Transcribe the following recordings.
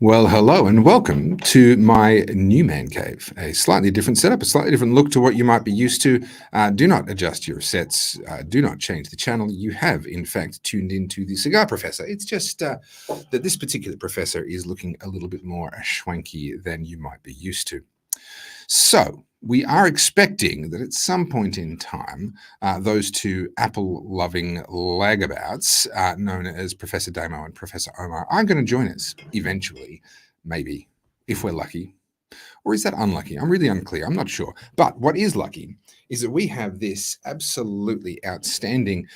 Well, hello and welcome to my new man cave. A slightly different setup, a slightly different look to what you might be used to. Do not adjust your sets. Do not change the channel. You have, in fact, tuned into the Cigar Professor. It's just that this particular professor is looking a little bit more schwanky than you might be used to. So we are expecting that at some point in time, those two apple-loving lagabouts, known as Professor Damo and Professor Omar, are going to join us eventually, maybe, if we're lucky. Or is that unlucky? I'm really unclear. I'm not sure. But what is lucky is that we have this absolutely outstanding,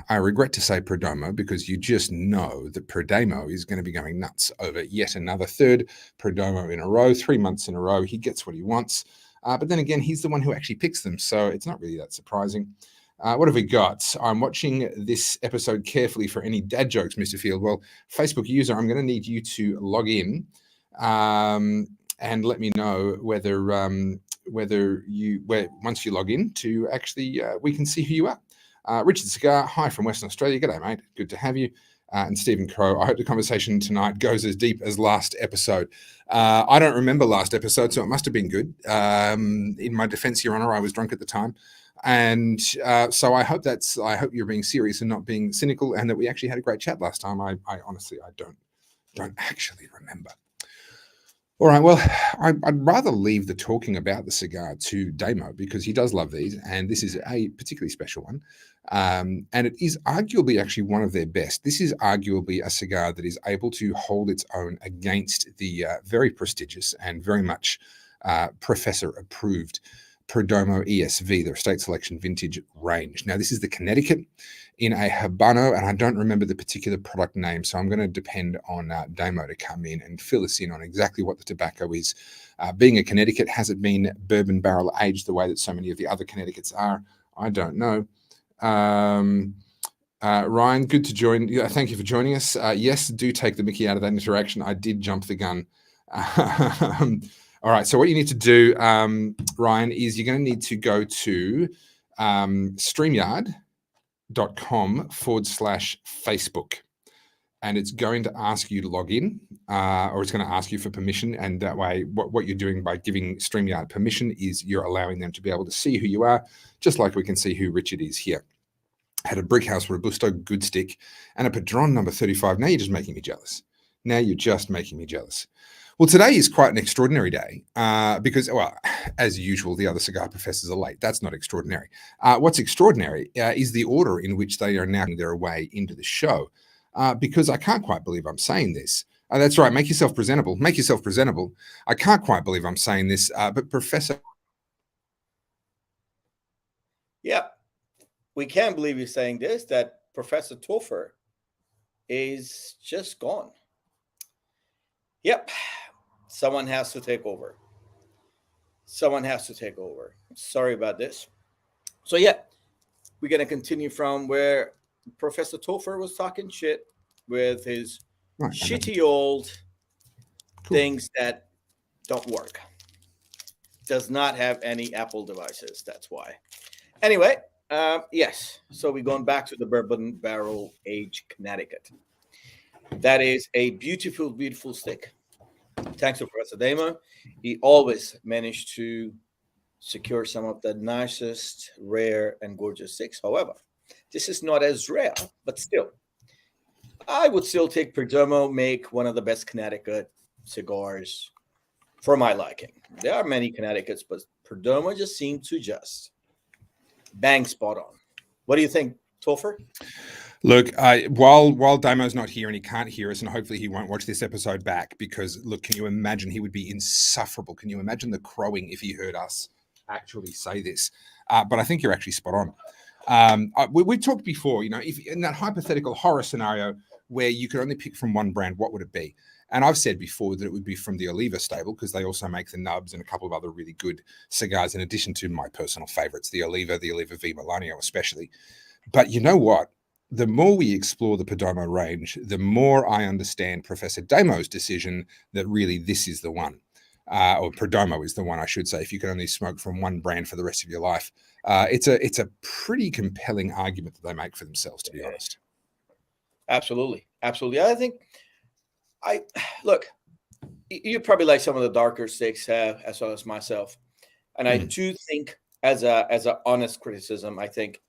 I regret to say Perdomo, because you just know that Perdomo is going to be going nuts over yet another third Perdomo in a row, 3 months in a row. He gets what he wants. But then again, he's the one who actually picks them, so it's not really that surprising. What have we got? I'm watching this episode carefully for any dad jokes, Mr. Field. Well, Facebook user, I'm going to need you to log in and let me know whether once you log in to actually we can see who you are. Richard Cigar, hi from Western Australia. G'day, mate. Good to have you. And Stephen Crow, I hope the conversation tonight goes as deep as last episode. I don't remember last episode, so it must have been good. In my defense, Your Honor, I was drunk at the time. And so I hope you're being serious and not being cynical, and that we actually had a great chat last time. I honestly, I don't actually remember. All right, well, I'd rather leave the talking about the cigar to Damo because he does love these, and this is a particularly special one. And it is arguably actually one of their best. This is arguably a cigar that is able to hold its own against the very prestigious and very much professor-approved Perdomo ESV, their state selection vintage range. Now, this is the Connecticut in a Habano, and I don't remember the particular product name, so I'm going to depend on Damo to come in and fill us in on exactly what the tobacco is. Being a Connecticut, has it been bourbon barrel aged the way that so many of the other Connecticut's are? I don't know. Ryan, good to join. Thank you for joining us. Yes, do take the mickey out of that interaction. I did jump the gun. All right, so what you need to do, Ryan, is you're going to need to go to streamyard.com/Facebook. And it's going to ask you to log in, or it's going to ask you for permission. And that way, what you're doing by giving StreamYard permission is you're allowing them to be able to see who you are, just like we can see who Richard is here. Had a Brickhouse Robusto Good Stick and a Padron number 35. Now you're just making me jealous. Well, today is quite an extraordinary day because, well, as usual, the other cigar professors are late. That's not extraordinary. What's extraordinary is the order in which they are now making their way into the show. Because I can't quite believe I'm saying this. That's right. Make yourself presentable. I can't quite believe I'm saying this, but Professor. Yep. We can't believe you're saying this, that Professor Topher is just gone. Yep. Someone has to take over. Sorry about this. So, yeah, we're going to continue from where Professor Topher was talking shit with his shitty old things that don't work. Does not have any Apple devices. That's why. Anyway, yes. So we're going back to the bourbon barrel aged Connecticut. That is a beautiful, beautiful stick. Thanks to Professor Damo. He always managed to secure some of the nicest, rare, and gorgeous sticks. However, this is not as rare, but still, I would still take Perdomo, make one of the best Connecticut cigars for my liking. There are many Connecticut's, but Perdomo just seemed to just bang spot on. What do you think, Topher? Look, while Damo's not here and he can't hear us, and hopefully he won't watch this episode back, because, look, can you imagine he would be insufferable? Can you imagine the crowing if he heard us actually say this? But I think you're actually spot on. We talked before, if in that hypothetical horror scenario where you could only pick from one brand, what would it be? And I've said before that it would be from the Oliva stable, because they also make the nubs and a couple of other really good cigars, in addition to my personal favorites, the Oliva V Milanio especially. But you know what? The more we explore the Perdomo range, the more I understand Professor Damo's decision that really this is the one. Or Perdomo is the one, I should say, if you can only smoke from one brand for the rest of your life. It's a pretty compelling argument that they make for themselves, to be honest. Absolutely. I think look, You probably like some of the darker sticks, as well as myself. And I do think, as a honest criticism, I think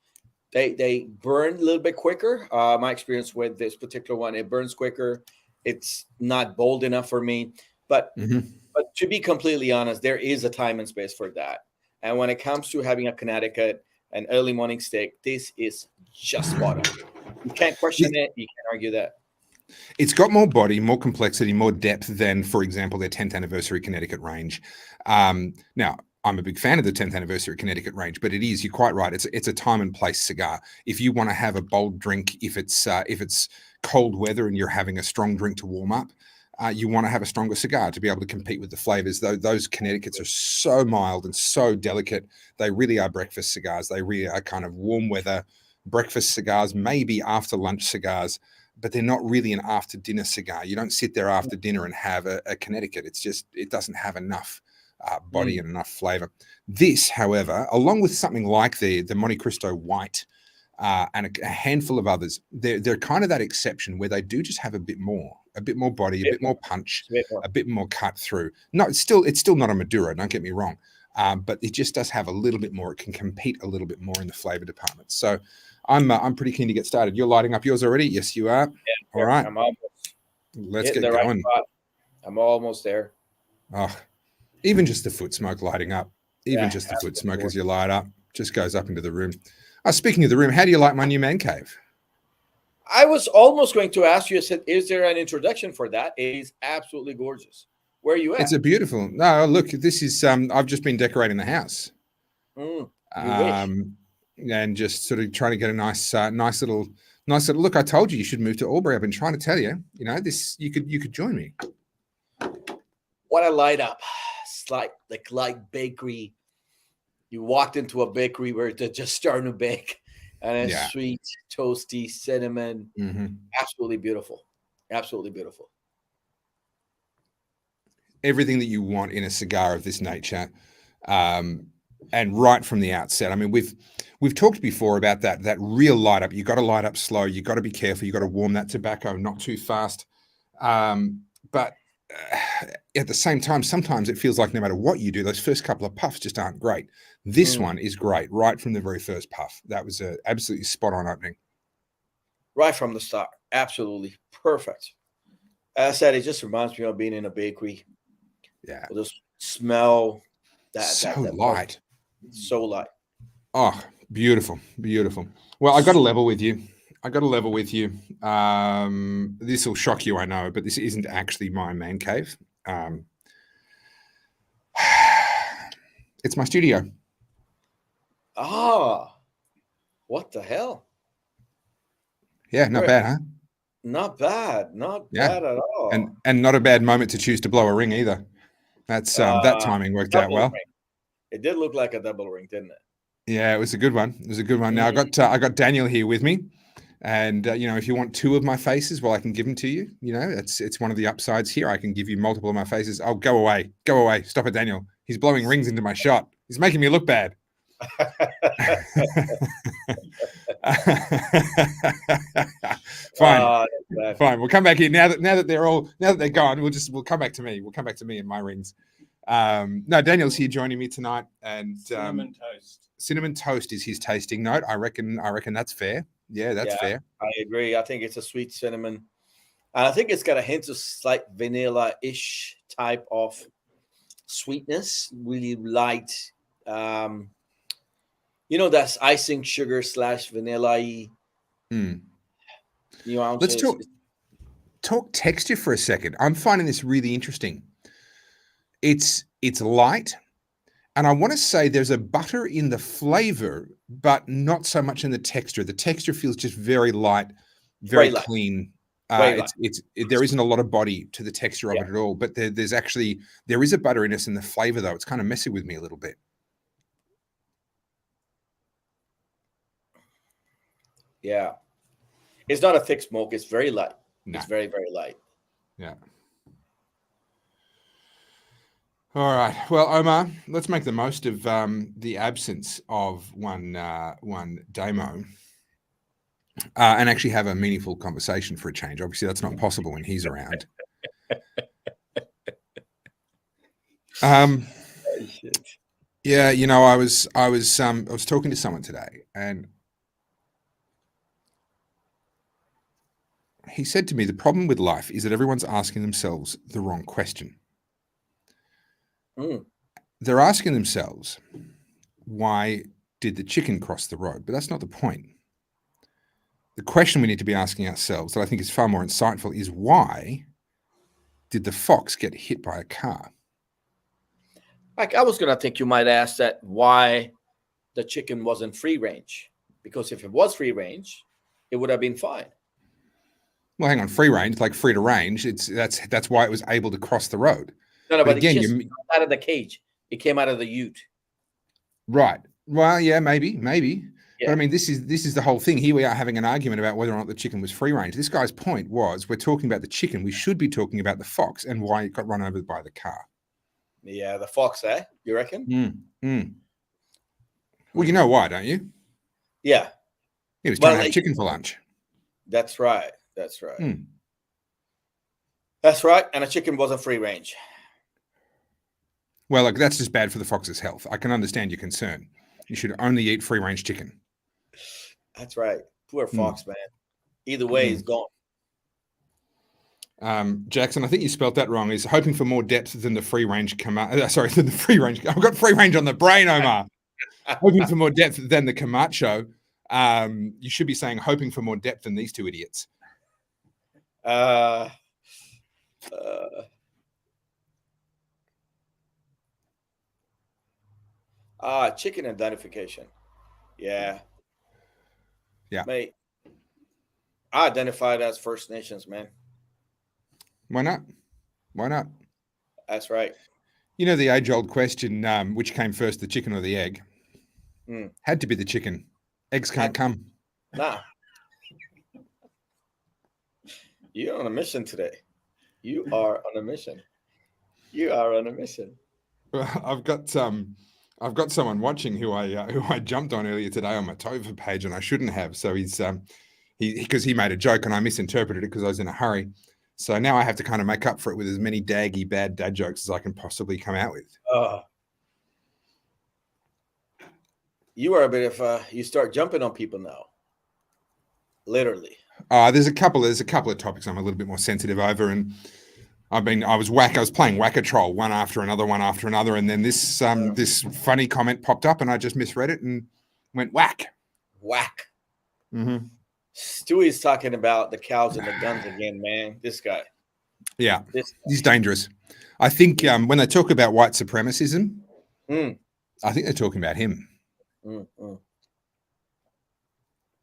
they burn a little bit quicker. My experience with this particular one, it burns quicker. It's not bold enough for me. But but to be completely honest, there is a time and space for that. And when it comes to having a Connecticut, an early morning stick, this is just spot on. You can't question it. You can't argue that. It's got more body, more complexity, more depth than, for example, their 10th anniversary Connecticut range. Now, I'm a big fan of the 10th anniversary Connecticut range, but you're quite right. It's a time and place cigar. If you want to have a bold drink, if it's cold weather and you're having a strong drink to warm up, you want to have a stronger cigar to be able to compete with the flavors. Those Connecticut's are so mild and so delicate. They really are breakfast cigars. They really are kind of warm weather breakfast cigars, maybe after lunch cigars, but they're not really an after dinner cigar. You don't sit there after dinner and have a Connecticut. It doesn't have enough body and enough flavor. This, however, along with something like the Monte Cristo White and a handful of others, they're kind of that exception where they do just have a bit more body, a bit more punch, a bit more cut through. No, it's still not a Maduro, don't get me wrong, but it just does have a little bit more. It can compete a little bit more in the flavor department. So I'm pretty keen to get started. You're lighting up yours already? Yes, you are. Yeah, all right. I'm almost. Let's get going. Right, I'm almost there. Oh, even just the foot smoke lighting up, just the foot smoke as you light up, just goes up into the room. Speaking of the room, how do you like my new man cave? I was almost going to ask you, I said, is there an introduction for that? It is absolutely gorgeous. Where are you at? It's a beautiful. No, look, this is. I've just been decorating the house. You wish. And just sort of trying to get a nice little look. I told you should move to Albury. I've been trying to tell you. You know this. You could join me. What a light up! It's like bakery. You walked into a bakery where they're just starting to bake, and it's sweet, toasty, cinnamon. Absolutely beautiful. Absolutely beautiful. Everything that you want in a cigar of this nature, and right from the outset. I mean, we've talked before about that real light up. You got to light up slow. You got to be careful. You got to warm that tobacco not too fast. But at the same time, sometimes it feels like no matter what you do, those first couple of puffs just aren't great. This one is great right from the very first puff. That was an absolutely spot on opening. Right from the start. Absolutely perfect. As I said, it just reminds me of being in a bakery. Yeah. Just smell that. That light. So light. Oh, beautiful. Beautiful. Well, I got to level with you. This will shock you, I know, but this isn't actually my man cave. It's my studio. What the hell? Yeah, not bad, huh? Not bad. Not bad at all. And not a bad moment to choose to blow a ring either. That's that timing worked out well. Ring. It did look like a double ring, didn't it? Yeah, it was a good one. Now I got Daniel here with me, and if you want two of my faces, well, I can give them to you. It's one of the upsides here. I can give you multiple of my faces. Oh, go away, stop it, Daniel. He's blowing rings into my shot. He's making me look bad. Fine. We'll come back here now that they're gone. We'll come back to me. We'll come back to me and my rings. No, Daniel's here joining me tonight, and cinnamon toast. Cinnamon toast is his tasting note. I reckon that's fair. Yeah, that's fair. I agree. I think it's a sweet cinnamon. And I think it's got a hint of slight vanilla-ish type of sweetness, really light. That's icing sugar / vanilla-y. Let's talk texture for a second. I'm finding this really interesting. It's light, and I want to say there's a butter in the flavor, but not so much in the texture. The texture feels just very light, very clean. There isn't a lot of body to the texture of it at all, but there is a butteriness in the flavor, though. It's kind of messing with me a little bit. Yeah. It's not a thick smoke. It's very light. No. It's very, very light. Yeah. All right. Well, Omar, let's make the most of the absence of one demo and actually have a meaningful conversation for a change. Obviously, that's not possible when he's around. Um, Oh, shit. yeah, you know, I was talking to someone today, and he said to me, the problem with life is that everyone's asking themselves the wrong question. Mm. They're asking themselves, why did the chicken cross the road? But that's not the point. The question we need to be asking ourselves, that I think is far more insightful, is why did the fox get hit by a car? Like, I was gonna think you might ask that why the chicken wasn't free range, because if it was free range, it would have been fine. Well, hang on, free range, like free to range. That's why it was able to cross the road. No, But but it again, just you came out of the cage. It came out of the ute. right. Well, yeah, maybe. But I Yeah. mean, this is the whole thing. Here we are having an argument about whether or not the chicken was free range. This guy's point was, we're talking about the chicken. We should be talking about the fox and why it got run over by the car. Yeah, the fox, eh? You reckon? Well, you know why, don't you? Yeah. He was trying to have chicken for lunch. That's right. That's right. Mm. That's right. And a chicken wasn't free range. Well, look, that's just bad for the fox's health. I can understand your concern. You should only eat free range chicken. That's right. Poor fox, man. Either way, he's gone. Jackson, I think you spelt that wrong. Is hoping for more depth than the free range than the free range. I've got free range on the brain, Omar. Hoping for more depth than the Camacho. You should be saying hoping for more depth than these two idiots. Chicken identification. Yeah. Yeah. Mate, I identified as First Nations, man. Why not? Why not? That's right. You know, the age-old question, which came first, the chicken or the egg? Had to be the chicken. Eggs can't come. Nah. You're on a mission today. You are on a mission. You are on a mission. Well, I've got someone watching who I jumped on earlier today on my Tova page, and I shouldn't have. So because he made a joke and I misinterpreted it because I was in a hurry. So now I have to kind of make up for it with as many daggy bad dad jokes as I can possibly come out with. You are a bit of you start jumping on people now. Literally. There's a couple of topics I'm a little bit more sensitive over, and I was playing Whack-A-Troll one after another, and then this funny comment popped up, and I just misread it and went whack. Mm-hmm. Stewie's talking about the cows and the guns again, man. This guy. Yeah, he's dangerous. I think when they talk about white supremacism, I think they're talking about him.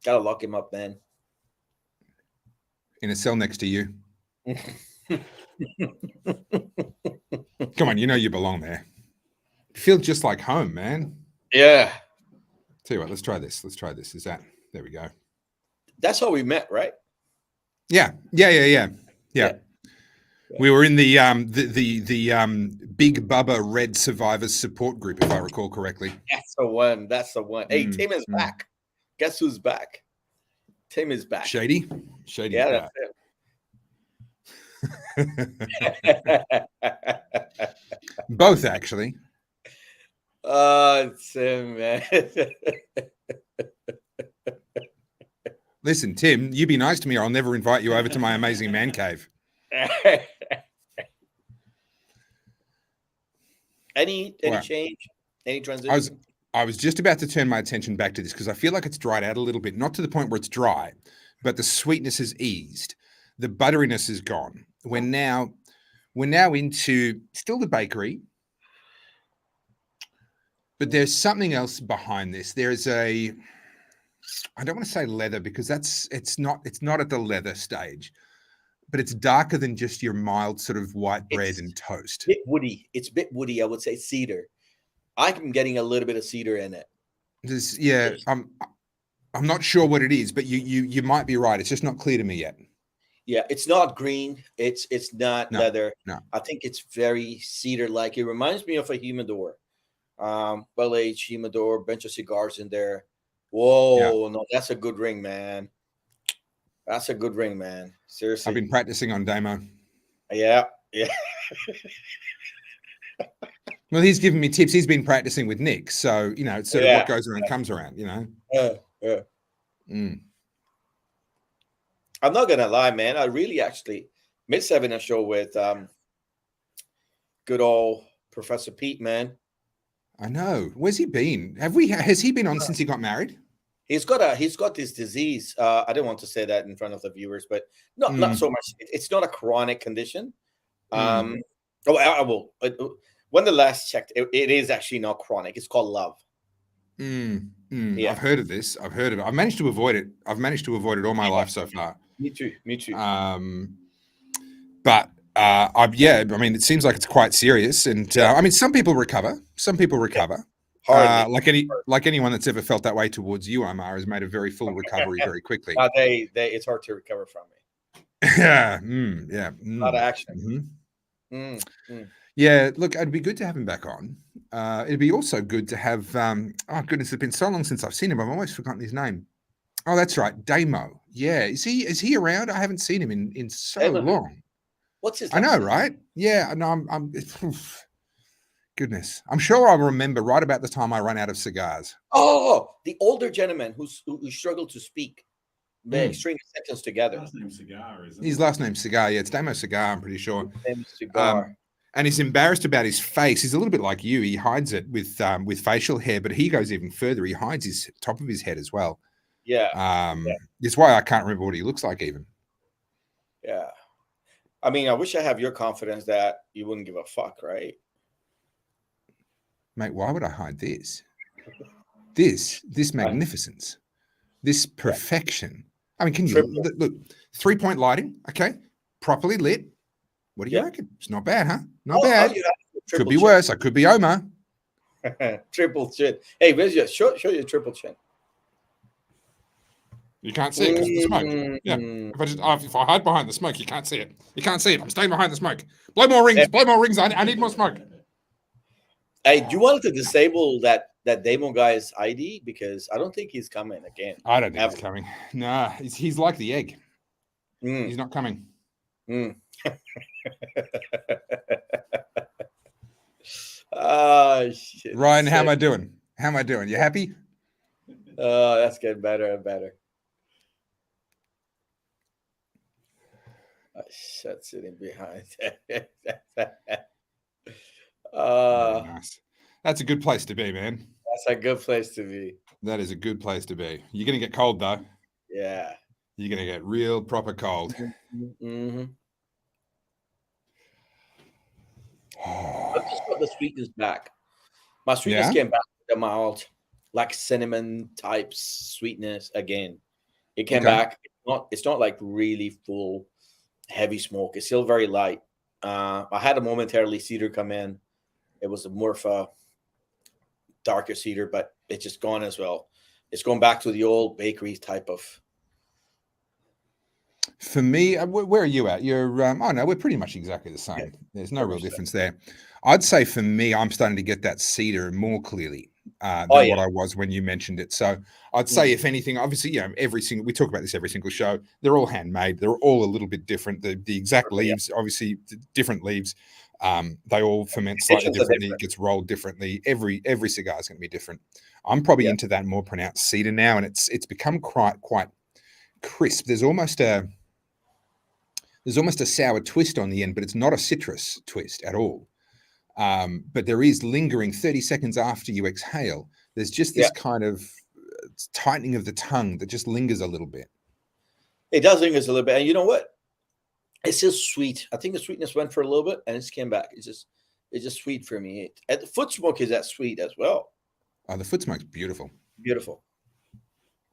Gotta lock him up, man. In a cell next to you. Come on, you know you belong there. You feel just like home, man. Yeah. Tell you what, let's try this. There we go. That's how we met, right? Yeah. We were in the Big Bubba Red Survivors support group, if I recall correctly. That's the one. Hey, Tim is back. Guess who's back? Tim is back. Shady. Yeah, back. That's it. Both, actually. Tim, man. Listen, Tim, you be nice to me or I'll never invite you over to my amazing man cave. Any change? Any transition? I was just about to turn my attention back to this because I feel like it's dried out a little bit, not to the point where it's dry, but the sweetness has eased. The butteriness is gone. We're now into still the bakery, but there's something else behind this. I don't want to say leather because it's not at the leather stage, but it's darker than just your mild sort of white bread and toast. It's a bit woody. I would say cedar. I'm getting a little bit of cedar in it. I'm not sure what it is, but you might be right. It's just not clear to me yet. Yeah, it's not green. It's not leather. No. I think it's very cedar-like. It reminds me of a humidor. Well-aged humidor, bunch of cigars in there. Whoa, no, that's a good ring, man. That's a good ring, man. Seriously. I've been practicing on Damo. Yeah. Well, he's given me tips. He's been practicing with Nick, so it's sort of what goes around comes around. Yeah. Mm. I'm not gonna lie, man. I really actually miss having a show with good old Professor Pete, man. I know. Where's he been? Has he been on since he got married? He's got this disease. I didn't want to say that in front of the viewers, but not so much. It's not a chronic condition. Oh, I will. When the last checked, it is actually not chronic. It's called love. Yeah. I've heard of this. I've heard of it. I've managed to avoid it. I've managed to avoid it all my life so far. Me too. But I mean, it seems like it's quite serious, and I mean, some people recover. Like anyone that's ever felt that way towards you, Omar, has made a very full recovery very quickly. It's hard to recover from it. Yeah, A lot of action. Yeah, look, it'd be good to have him back on. It'd be also good to have. Oh goodness, it's been so long since I've seen him. I've almost forgotten his name. Oh, that's right, Damo. Yeah, is he around? I haven't seen him in so long. What's his? I know, right? Yeah, no, I'm goodness, I'm sure I'll remember right about the time I run out of cigars. Oh, the older gentleman who struggled to speak. They string a sentence together. His last name's Cigar, isn't His last name's Cigar. Yeah, it's Damo Cigar, I'm pretty sure. His name is Cigar. And he's embarrassed about his face. He's a little bit like you. He hides it with facial hair, but he goes even further. He hides his top of his head as well. Yeah. It's why I can't remember what he looks like even. Yeah. I mean, I wish I have your confidence that you wouldn't give a fuck, right? Mate, why would I hide this? This magnificence, this perfection. I mean, can you look 3-point lighting? Okay, properly lit. What do you reckon? It's not bad, huh? Not bad. Could be worse. I could be Omar. Triple chin. Hey, where's your show your triple chin? You can't see it because of the smoke. Yeah. If I hide behind the smoke, you can't see it. You can't see it. I'm staying behind the smoke. Blow more rings. Blow more rings. I need more smoke. Hey, do you want to disable that Damo guy's ID? Because I don't think he's coming again. I don't think he's coming. Nah, he's like the egg. He's not coming. Oh, shit. Ryan, how am I doing? You happy? Oh, that's getting better and better. Oh, shit, sitting behind. Nice. That's a good place to be, man. That's a good place to be. That is a good place to be. You're going to get cold, though. Yeah. You're going to get real proper cold. Mm-hmm. I just got the sweetness back. My sweetness came back with the mild, like cinnamon type sweetness again. It came back. It's not like really full, heavy smoke. It's still very light. I had a momentarily cedar come in. It was more of a darker cedar, but it's just gone as well. It's going back to the old bakery type of. For me, where are you at? You're, oh no, we're pretty much exactly the same. There's no real difference there. I'd say for me, I'm starting to get that cedar more clearly than what I was when you mentioned it. So I'd say, if anything, obviously, we talk about this every single show. They're all handmade. They're all a little bit different. The exact leaves, obviously, different leaves. They all ferment slightly differently. It gets rolled differently. Every cigar is going to be different. I'm probably into that more pronounced cedar now, and it's become quite crisp. There's almost a sour twist on the end, but it's not a citrus twist at all. But there is lingering 30 seconds after you exhale. There's just this kind of tightening of the tongue that just lingers a little bit. It does linger a little bit. And you know what? It's just sweet. I think the sweetness went for a little bit and it came back. It's just sweet for me. And the foot smoke is that sweet as well. Oh, the foot smoke's beautiful. Beautiful.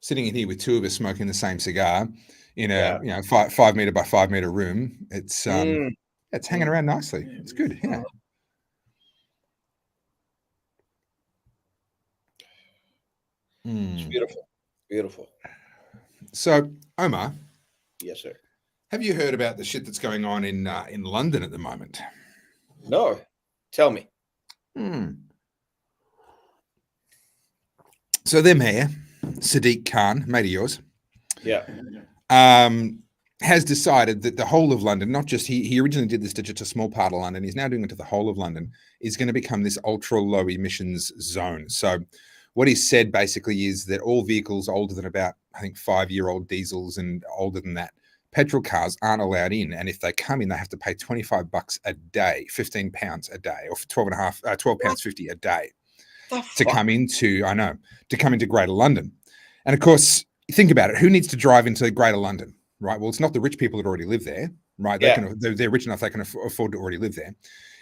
Sitting in here with two of us smoking the same cigar in a 5 meter by 5 meter room. It's hanging around nicely. It's good. Yeah. It's beautiful. Beautiful. So, Omar. Yes, sir. Have you heard about the shit that's going on in London at the moment? No. Tell me. So their mayor, Sadiq Khan, mate of yours. Yeah. has decided that the whole of London, not just he originally did this to just a small part of London, he's now doing it to the whole of London, is going to become this ultra low emissions zone. So what he said basically is that all vehicles older than about, I think, 5-year-old diesels and older than that, petrol cars aren't allowed in. And if they come in, they have to pay $25 a day, £15 a day, or £12.50 a day to come into, to come into Greater London. And of course, think about it. Who needs to drive into Greater London? Right. Well, it's not the rich people that already live there, right? They're rich enough they can afford to already live there.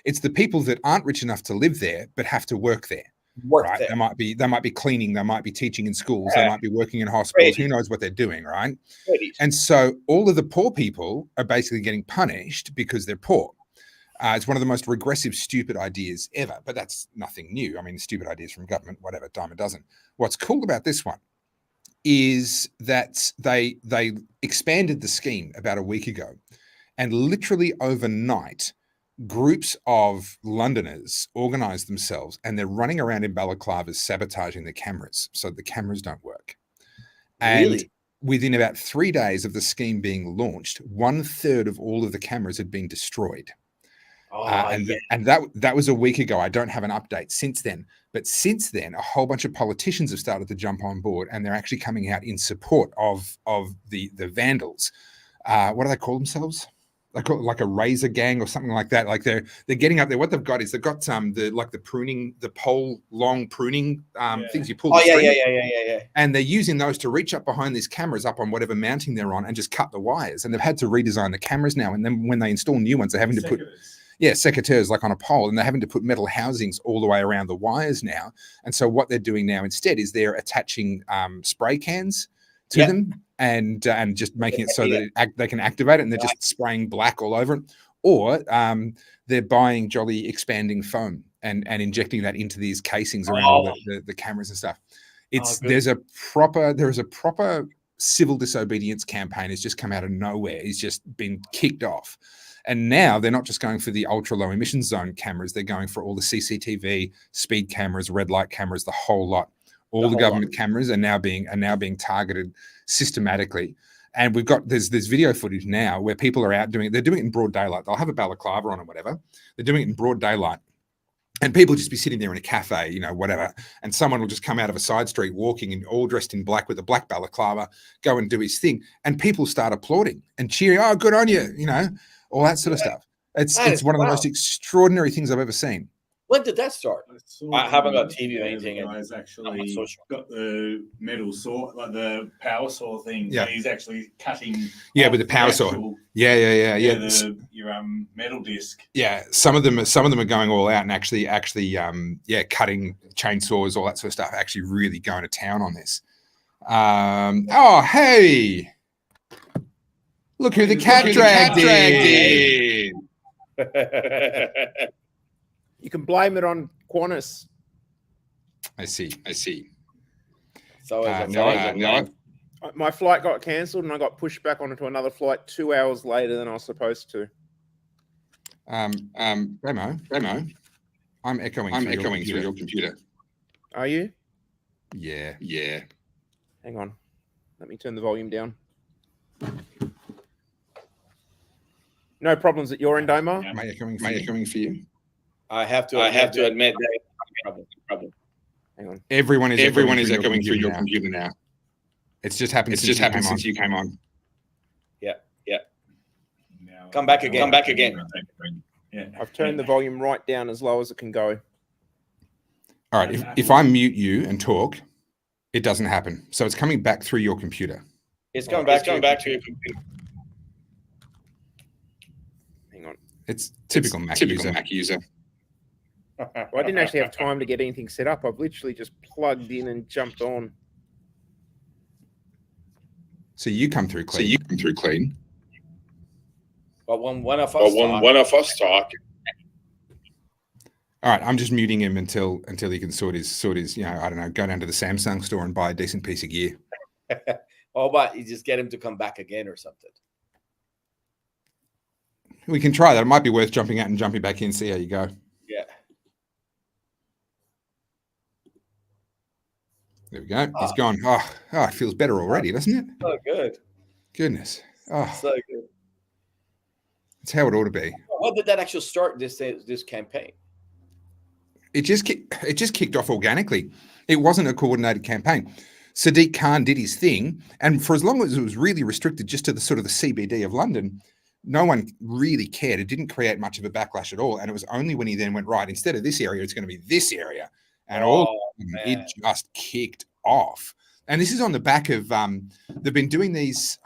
It's the people that aren't rich enough to live there but have to work there. There. They might be cleaning, they might be teaching in schools, they might be working in hospitals. Who knows what they're doing, right? And so all of the poor people are basically getting punished because they're poor. It's one of the most regressive, stupid ideas ever, but that's nothing new. I mean, stupid ideas from government, whatever, dime a dozen. What's cool about this one is that they expanded the scheme about a week ago, and literally overnight, groups of Londoners organized themselves and they're running around in balaclavas sabotaging the cameras so the cameras don't work. Really? And within about 3 days of the scheme being launched, 1/3 of all of the cameras had been destroyed. And that was a week ago. I don't have an update since then. But since then, a whole bunch of politicians have started to jump on board, and they're actually coming out in support of the vandals. What do they call themselves? They call it like a razor gang or something like that. Like they're getting up there. What they've got is they've got the pruning, the pole long pruning things you pull. Yeah. And they're using those to reach up behind these cameras up on whatever mounting they're on and just cut the wires. And they've had to redesign the cameras now. And then when they install new ones, they're having to put secateurs like on a pole, and they're having to put metal housings all the way around the wires now. And so what they're doing now instead is they're attaching spray cans to them and just making it so that they can activate it, and they're just spraying black all over it. Or they're buying jolly expanding foam and injecting that into these casings around all the cameras and stuff. There is a proper civil disobedience campaign has just come out of nowhere. It's just been kicked off. And now they're not just going for the ultra low emissions zone cameras. They're going for all the CCTV, speed cameras, red light cameras, the whole lot. All the government cameras are now being targeted systematically. And there's video footage now where people are out doing it. They're doing it in broad daylight. They'll have a balaclava on or whatever. They're doing it in broad daylight. And people just be sitting there in a cafe, whatever. And someone will just come out of a side street walking and all dressed in black with a black balaclava, go and do his thing. And people start applauding and cheering, oh, good on you, all that sort of stuff. It's one of the most extraordinary things I've ever seen. When did that start? I haven't got TV or anything. The guy's actually got the metal saw, like the power saw thing. Yeah. He's actually cutting. Yeah, with the power saw. Yeah. Your metal disc. Yeah, some of them are going all out and actually cutting chainsaws, all that sort of stuff. Actually, really going to town on this. Hey. Look who the cat dragged in. You can blame it on Qantas. I see. So my flight got cancelled and I got pushed back onto another flight 2 hours later than I was supposed to. Remo, I'm echoing through your computer. Are you? Yeah. Hang on. Let me turn the volume down. No problems at your end, Omar? Am I echoing for you? I have to admit that problem. Hang on. Everyone is echoing through your computer now. It's just happened since you came on. Yeah. Come back again. Yeah. I've turned the volume right down as low as it can go. All right. If I mute you and talk, it doesn't happen. So it's coming back through your computer. It's coming back to your computer. Hang on. It's typical Mac user. Well, I didn't actually have time to get anything set up. I've literally just plugged in and jumped on. So you come through clean. But when one of us talk. All right, I'm just muting him until he can sort his, I don't know, go down to the Samsung store and buy a decent piece of gear. But you just get him to come back again or something. We can try that. It might be worth jumping out and jumping back in, see how you go. Yeah. There we go. He's gone. Oh, it feels better already, doesn't it? Oh, good. Goodness. Oh, So good. it's how it ought to be. How did that actually start this campaign? It just kicked off organically. It wasn't a coordinated campaign. Sadiq Khan did his thing, and for as long as it was really restricted just to the sort of the CBD of London, no one really cared. It didn't create much of a backlash at all. And it was only when he then went, right, instead of this area, it's going to be this area, and it just kicked off. And this is on the back of they've been doing these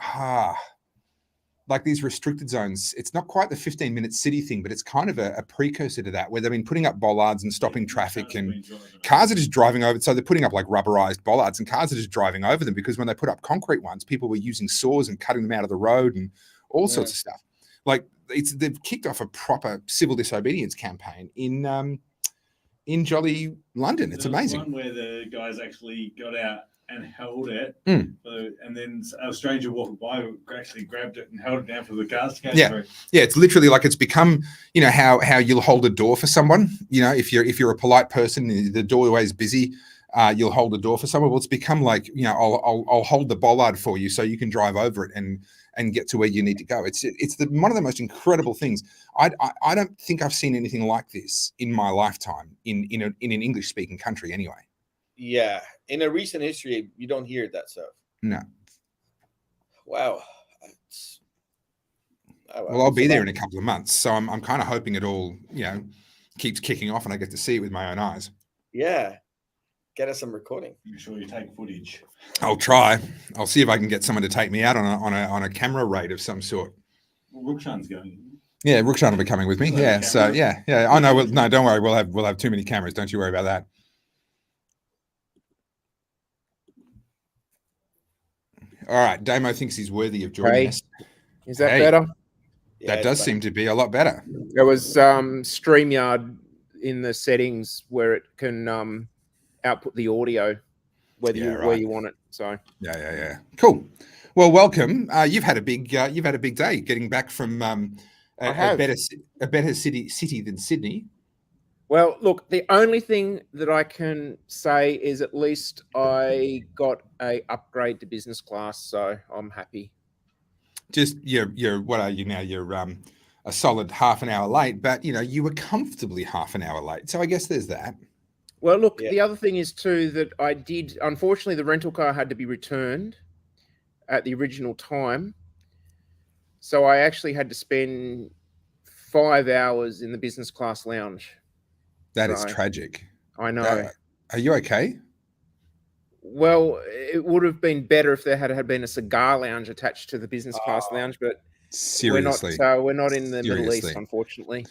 like these restricted zones. It's not quite the 15-minute city thing, but it's kind of a precursor to that, where they've been putting up bollards and stopping traffic, and cars are just driving over. So they're putting up like rubberized bollards, and cars are just driving over them, because when they put up concrete ones, people were using saws and cutting them out of the road and all sorts of stuff. Like they've kicked off a proper civil disobedience campaign in jolly London. It's amazing. One where the guys actually got out and held it, and then a stranger walking by actually grabbed it and held it down for the cars to go through. Yeah, it's literally like it's become, you know, how you'll hold a door for someone. You know, if you're a polite person, the doorway is busy, you'll hold a door for someone. Well, it's become like, you know, I'll hold the bollard for you so you can drive over it and get to where you need to go. It's one of the most incredible things. I don't think I've seen anything like this in my lifetime in an English speaking country anyway. Yeah, in a recent history, you don't hear that stuff. No. Wow. Well, I'll be there in a couple of months, so I'm kind of hoping it all, you know, keeps kicking off and I get to see it with my own eyes. Yeah, get us some recording. Make sure you take footage. I'll try. I'll see if I can get someone to take me out on a camera raid of some sort. Well, Rukshan's going. Yeah, Rukshan will be coming with me. Yeah, so yeah. I know. No, don't worry. We'll have too many cameras. Don't you worry about that. All right, Damo thinks he's worthy of joining us. Is that better? That does seem to be a lot better. There was StreamYard in the settings where it can output the audio where you want it. So yeah. Cool. Well, welcome. You've had a big day getting back from a better city than Sydney. Well, look, the only thing that I can say is at least I got a upgrade to business class, so I'm happy. Just you're what are you now? You're a solid half an hour late, but you know you were comfortably half an hour late. So I guess there's that. Well, look, the other thing is too that I did. Unfortunately, the rental car had to be returned at the original time, so I actually had to spend 5 hours in the business class lounge. That is tragic. I know. Are you okay? Well, it would have been better if there had been a cigar lounge attached to the business class lounge, but seriously, we're not in the Middle East, unfortunately.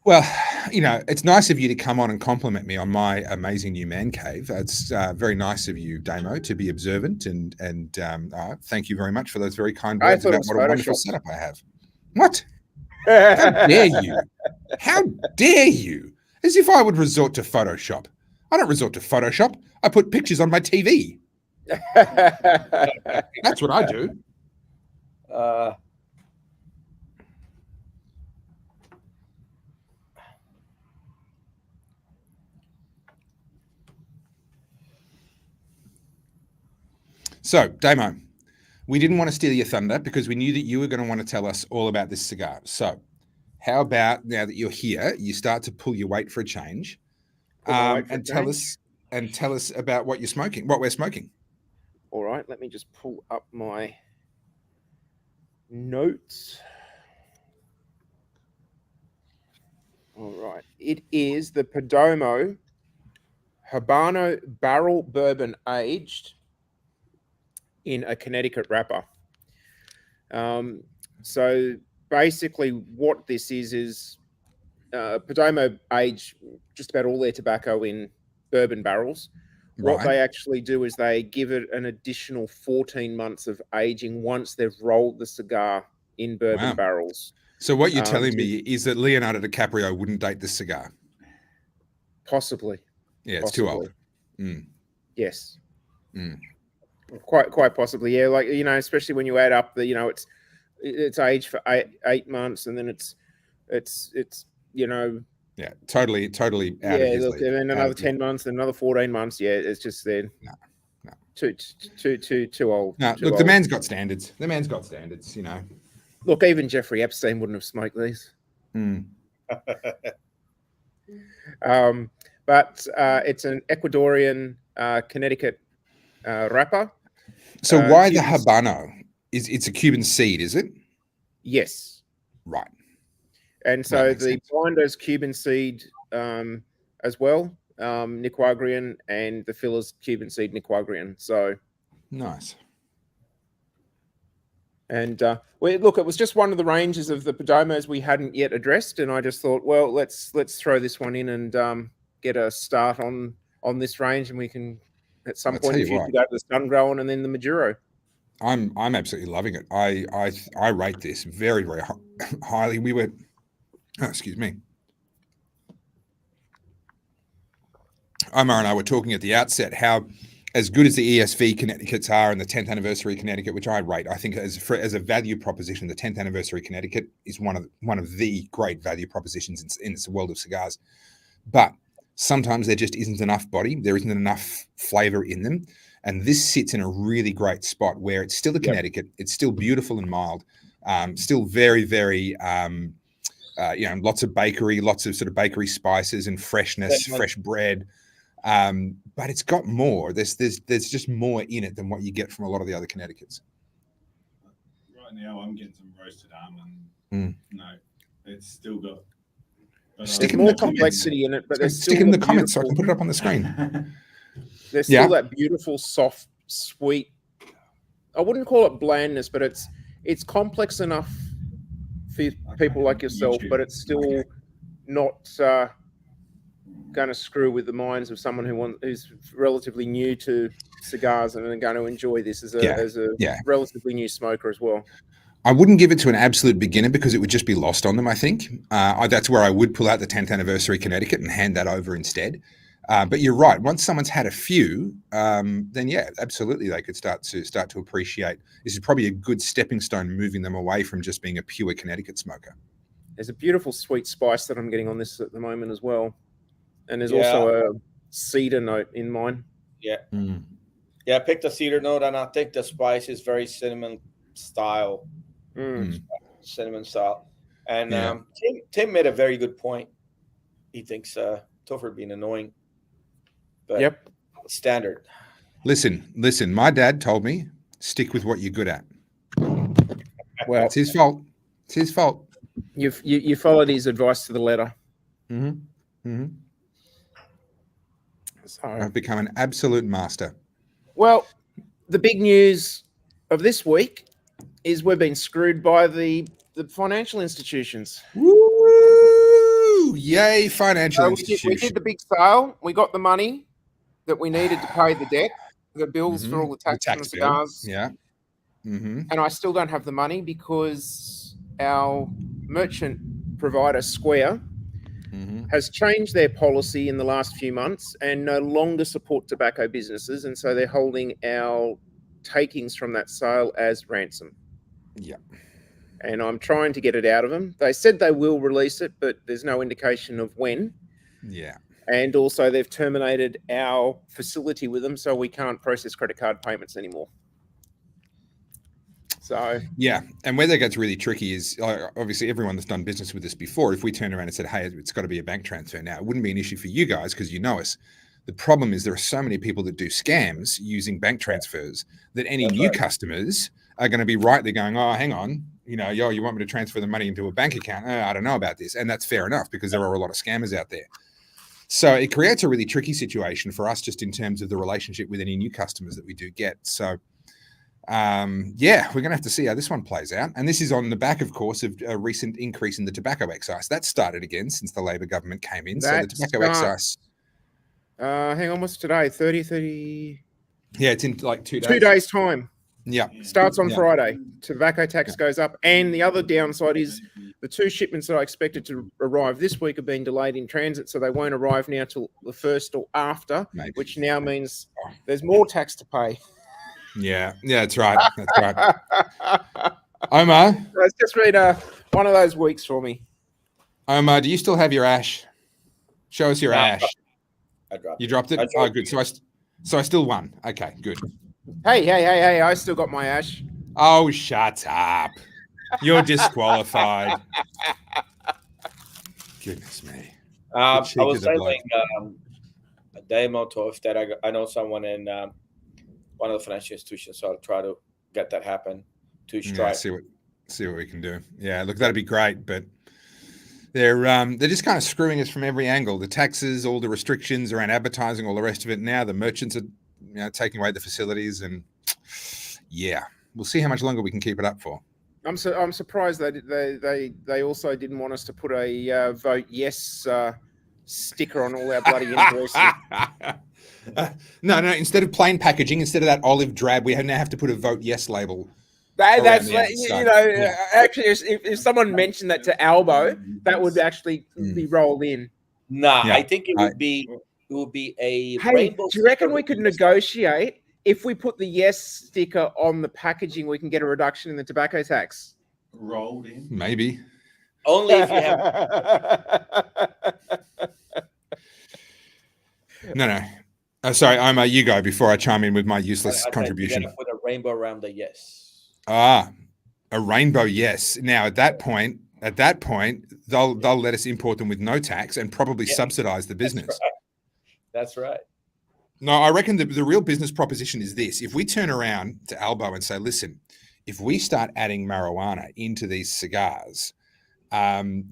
Well, you know, it's nice of you to come on and compliment me on my amazing new man cave. It's very nice of you, Damo, to be observant and thank you very much for those very kind words about what a wonderful setup I have. What? How dare you? How dare you? As if I would resort to Photoshop. I don't resort to Photoshop. I put pictures on my TV. That's what I do. So, Damo, we didn't want to steal your thunder because we knew that you were going to want to tell us all about this cigar. So, how about now that you're here, you start to pull your weight for a change, and tell us about what you're smoking, what we're smoking. All right, let me just pull up my notes. All right, it is the Perdomo Habano barrel bourbon aged in a Connecticut wrapper. So basically what this is Perdomo age just about all their tobacco in bourbon barrels. Right. What they actually do is they give it an additional 14 months of aging once they've rolled the cigar in bourbon barrels. So what you're telling me is that Leonardo DiCaprio wouldn't date this cigar? Possibly. Yeah, it's too old. Yes. Quite possibly, yeah. Like, you know, especially when you add up the, you know, it's aged for eight months, and then it's you know. Yeah, totally out of his league. And then another 10 months, and another 14 months. Yeah, it's just then. No. Too old. No, too look, old. the man's got standards. The man's got standards, you know. Look, even Jeffrey Epstein wouldn't have smoked these. But it's an Ecuadorian Connecticut wrapper. So why the Cuban Habano? It's a Cuban seed, is it? Yes. Right. And so the binder's Cuban seed as well, Nicaraguan, and the filler's Cuban seed Nicaraguan. So nice. And look, it was just one of the ranges of the Perdomos we hadn't yet addressed, and I just thought, well, let's throw this one in and get a start on this range, and we can at some point in the future go to the Sun Grown and then the Maduro. I'm absolutely loving it. I rate this very, very highly. We were, excuse me. Omar and I were talking at the outset how, as good as the ESV Connecticut's are and the 10th anniversary Connecticut, which I rate, I think as a value proposition, the 10th anniversary Connecticut is one of the great value propositions in the world of cigars. But sometimes there just isn't enough body. There isn't enough flavor in them. And this sits in a really great spot where it's still a Connecticut. It's still beautiful and mild. Still very, very, lots of bakery, lots of sort of bakery spices and freshness, fresh bread. But it's got more. There's just more in it than what you get from a lot of the other Connecticut's. Right now, I'm getting some roasted almond. No, it's still got. Stick in the complexity in it, but there's stick in the comments so I can put it up on the screen. There's still that beautiful, soft, sweet. I wouldn't call it blandness, but it's complex enough for people like yourself, but it's still not going to screw with the minds of someone who's relatively new to cigars and are going to enjoy this as a relatively new smoker as well. I wouldn't give it to an absolute beginner because it would just be lost on them, I think. That's where I would pull out the 10th anniversary Connecticut and hand that over instead. But you're right. Once someone's had a few, then yeah, absolutely, they could start to appreciate. This is probably a good stepping stone, moving them away from just being a pure Connecticut smoker. There's a beautiful sweet spice that I'm getting on this at the moment as well. And there's also a cedar note in mine. Yeah. Yeah, I picked a cedar note, and I think the spice is very cinnamon style. Cinnamon style. And Tim made a very good point. He thinks Topher being annoying. But standard. Listen, my dad told me, stick with what you're good at. Well, it's his fault. It's his fault. You followed his advice to the letter. So I've become an absolute master. Well, the big news of this week is we've been screwed by the financial institutions. Woo! Yay, financial institutions. We did the big sale. We got the money that we needed to pay the debt, the bills for all the tax and the cigars. Yeah. And I still don't have the money because our merchant provider, Square, has changed their policy in the last few months and no longer support tobacco businesses. And so they're holding our takings from that sale as ransom. Yeah. And I'm trying to get it out of them. They said they will release it, but there's no indication of when. Yeah. And also they've terminated our facility with them, so we can't process credit card payments anymore. So yeah, and where that gets really tricky is obviously everyone that's done business with us before, if we turned around and said, hey, it's got to be a bank transfer now, it wouldn't be an issue for you guys because you know us. The problem is there are so many people that do scams using bank transfers that any new customers are going to be rightly going, oh, hang on, you want me to transfer the money into a bank account? I don't know about this. And that's fair enough because there are a lot of scammers out there. So it creates a really tricky situation for us just in terms of the relationship with any new customers that we do get. So we're going to have to see how this one plays out. And this is on the back, of course, of a recent increase in the tobacco excise. That started again since the Labor government came in. So the tobacco excise. Hang on, what's today? 30? Yeah, it's in like 2 days. 2 days' time. Yeah. Starts on Friday. Tobacco tax goes up. And the other downside is the 2 shipments that I expected to arrive this week have been delayed in transit, so they won't arrive now till the 1st or after, which now means there's more tax to pay. Yeah, that's right. That's right. Omar? Let's just read one of those weeks for me. Omar, do you still have your ash? Show us your ash. I dropped it. You dropped it? Oh, good. So I still won. Okay, good. Hey! I still got my ash. Oh, shut up! You're disqualified. Goodness me. I cheek of was the bloke. selling a demo tof that I know someone in one of the financial institutions, so I'll try to get that happen. Yeah, see what we can do. Yeah, look, that'd be great, but they're just kind of screwing us from every angle. The taxes, all the restrictions around advertising, all the rest of it. Now the merchants are taking away the facilities, and yeah, we'll see how much longer we can keep it up for. I'm surprised they also didn't want us to put a vote yes sticker on all our bloody invoices. No. Instead of plain packaging, instead of that olive drab, we now have to put a vote yes label. That's actually, if someone mentioned that to Albo, that would actually be rolled in. Nah, yeah. I think it would be a rainbow. Do you reckon we could negotiate? If we put the yes sticker on the packaging, we can get a reduction in the tobacco tax. Rolled in, maybe. Only if you have. No. Sorry, you go before I chime in with my useless contribution. You gotta put a rainbow around the yes. A rainbow yes. Now at that point, they'll let us import them with no tax and probably subsidize the business. That's right. No, I reckon the real business proposition is this. If we turn around to Albo and say, listen, if we start adding marijuana into these cigars, then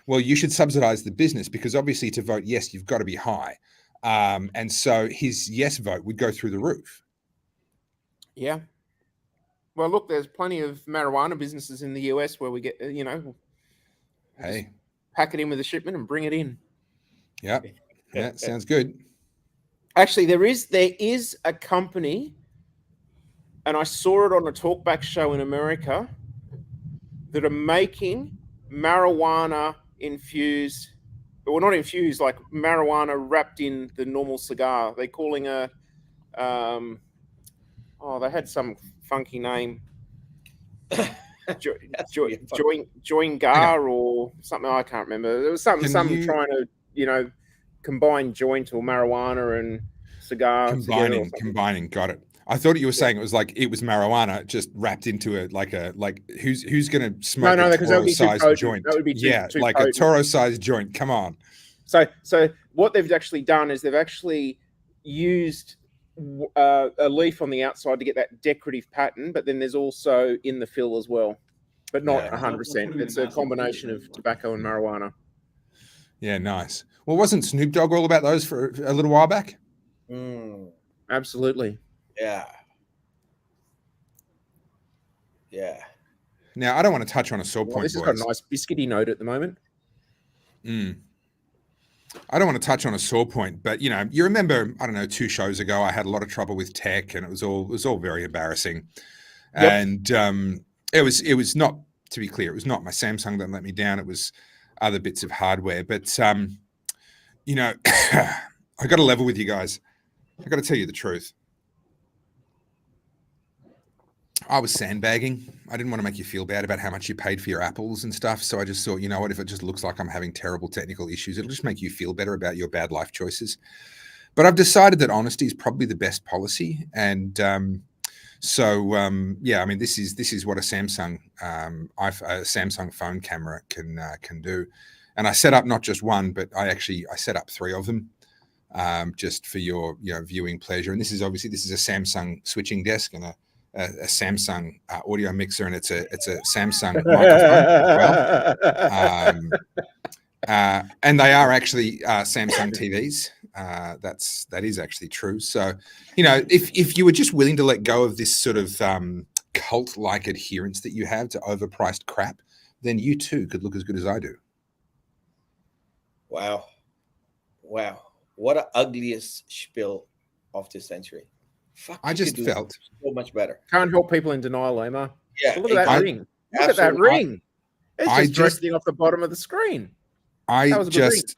you should subsidize the business, because obviously to vote yes, you've got to be high. And so his yes vote would go through the roof. Yeah. Well, look, there's plenty of marijuana businesses in the US where we get, hey, pack it in with a shipment and bring it in. Yeah. Yeah, sounds good. Actually, there is a company, and I saw it on a talkback show in America, that are making marijuana infused, well, not infused, like marijuana wrapped in the normal cigar. They're calling they had some funky name. Join Gar or something, I can't remember. There was something trying to, combine joint or marijuana and cigar. Combining. Got it. I thought you were saying it was marijuana just wrapped into who's going to smoke a Toro-sized joint? That would be too like potent. A Toro-sized joint. Come on. So what they've actually done is they've actually used a leaf on the outside to get that decorative pattern, but then there's also in the fill as well, but not 100%. It's a combination of tobacco and marijuana. Yeah, nice. Well, wasn't Snoop Dogg all about those for a little while back? Absolutely. Yeah. Now, I don't want to touch on a sore point. This has got a nice biscuity note at the moment. I don't want to touch on a sore point, but you remember, I don't know, 2 shows ago, I had a lot of trouble with tech, and it was all very embarrassing. Yep. And it was not, to be clear, it was not my Samsung that let me down. It was other bits of hardware. But I got to level with you guys. I got to tell you the truth. I was sandbagging. I didn't want to make you feel bad about how much you paid for your apples and stuff. So I just thought, you know what, if it just looks like I'm having terrible technical issues, it'll just make you feel better about your bad life choices. But I've decided that honesty is probably the best policy. And this is what a Samsung phone camera can do. And I set up not just one, but I set up 3 of them, just for your viewing pleasure. And this is a Samsung switching desk and a Samsung audio mixer, and it's a Samsung microphone as well. And they are actually Samsung TVs. That is actually true. So, if you were just willing to let go of this sort of cult-like adherence that you have to overpriced crap, then you too could look as good as I do. Wow. What an ugliest spiel of the century. Fuck, I just felt so much better. Can't help people in denial, Emma. Yeah, look at that ring. Look at that ring. It's just resting off the bottom of the screen. I just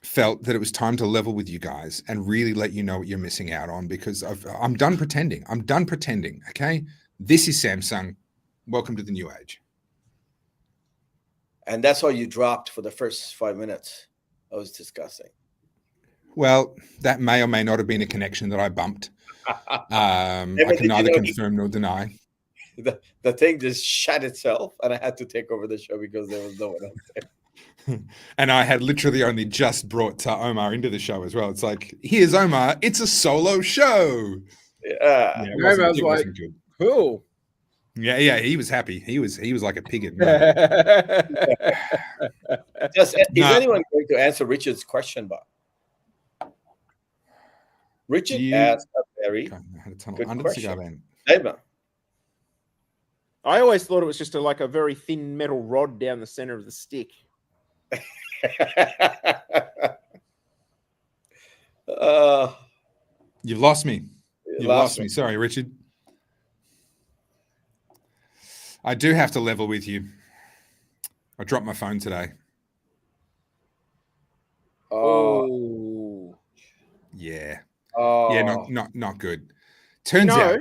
felt that it was time to level with you guys and really let you know what you're missing out on, because I'm done pretending. Okay, this is Samsung. Welcome to the new age. And that's all you dropped for the first 5 minutes. That was disgusting. Well, that may or may not have been a connection that I bumped. I can neither confirm nor deny. The thing just shut itself, and I had to take over the show because there was no one else there. And I had literally only just brought Omar into the show as well. It's like, here's Omar. It's a solo show. Yeah, Omar's like, good. Cool. Yeah, he was happy. He was like a pig at Is anyone going to answer Richard's question, Bob? Richard asked a very good question. I always thought it was just like a very thin metal rod down the center of the stick. You've lost me. You've lost me. Sorry, Richard. I do have to level with you. I dropped my phone today. Oh. Yeah. Oh. Yeah, not good. Turns out,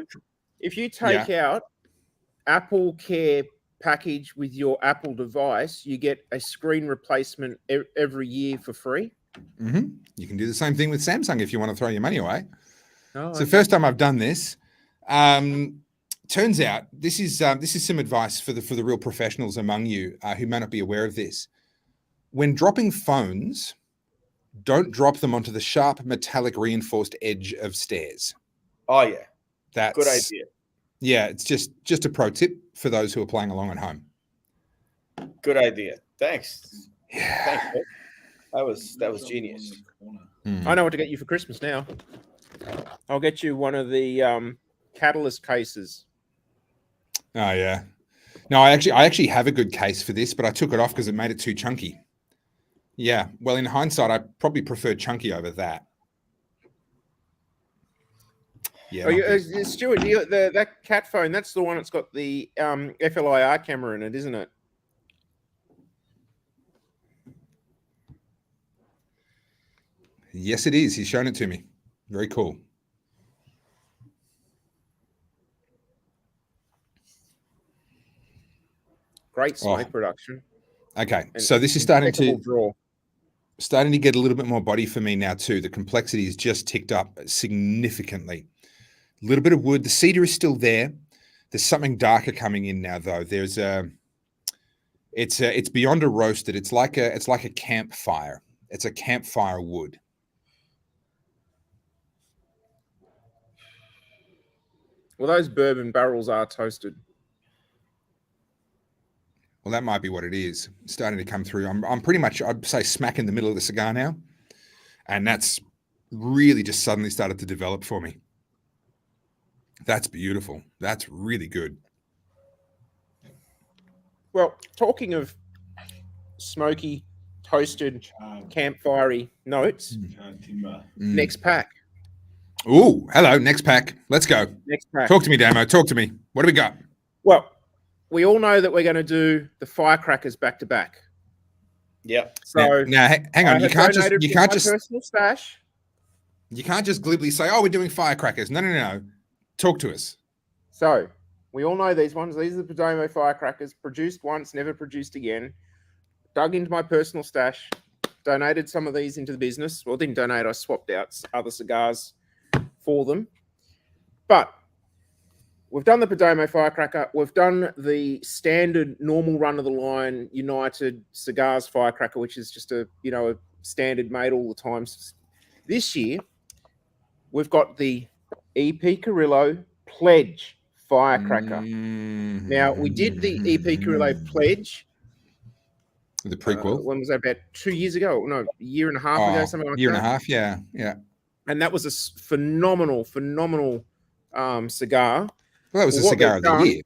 if you take out Apple Care package with your Apple device, you get a screen replacement every year for free. Mm-hmm. You can do the same thing with Samsung if you want to throw your money away. Oh, it's the first time I've done this. Turns out this is some advice for the real professionals among you who may not be aware of this. When dropping phones, don't drop them onto the sharp metallic reinforced edge of stairs. Oh yeah, that's good idea. Yeah, it's just a pro tip for those who are playing along at home. Good idea. Thanks. Yeah. Thanks, that was genius. I know what to get you for Christmas now. I'll get you one of the catalyst cases. Oh yeah. No, I actually have a good case for this, but I took it off because it made it too chunky. Yeah. Well, in hindsight, I probably prefer chunky over that. Yeah. Stuart, that cat phone, that's the one that's got the FLIR camera in it, isn't it? Yes, it is. He's shown it to me. Very cool. Great smoke production. Okay, so this is starting to get a little bit more body for me now too. The complexity has just ticked up significantly. A little bit of wood. The cedar is still there. There's something darker coming in now, though. There's it's beyond a roasted. It's like a campfire. It's a campfire wood. Well, those bourbon barrels are toasted. Well, that might be what it is. It's starting to come through. I'm pretty much, I'd say, smack in the middle of the cigar now. And that's really just suddenly started to develop for me. That's beautiful. That's really good. Well, talking of smoky, toasted, campfirey notes, next pack. Ooh, hello, next pack. Let's go. Next pack. Talk to me, Damo. Talk to me. What do we got? Well, we all know that we're going to do the firecrackers back to back. Yeah. So now hang on. You can't just personal stash. You can't just glibly say, "Oh, we're doing firecrackers." No. Talk to us. So we all know these ones. These are the Perdomo firecrackers, produced once, never produced again. Dug into my personal stash, donated some of these into the business. Well, didn't donate. I swapped out other cigars for them. But we've done the Perdomo firecracker. We've done the standard, normal run-of-the-line United Cigars firecracker, which is just a standard made all the time. This year, we've got the EP Carrillo Pledge firecracker. Now, we did the EP Carrillo Pledge. The prequel. When was that? About 2 years ago? No, a year and a half ago, something like that. Year and a half, yeah. And that was a phenomenal cigar. Well, that was a cigar of the year.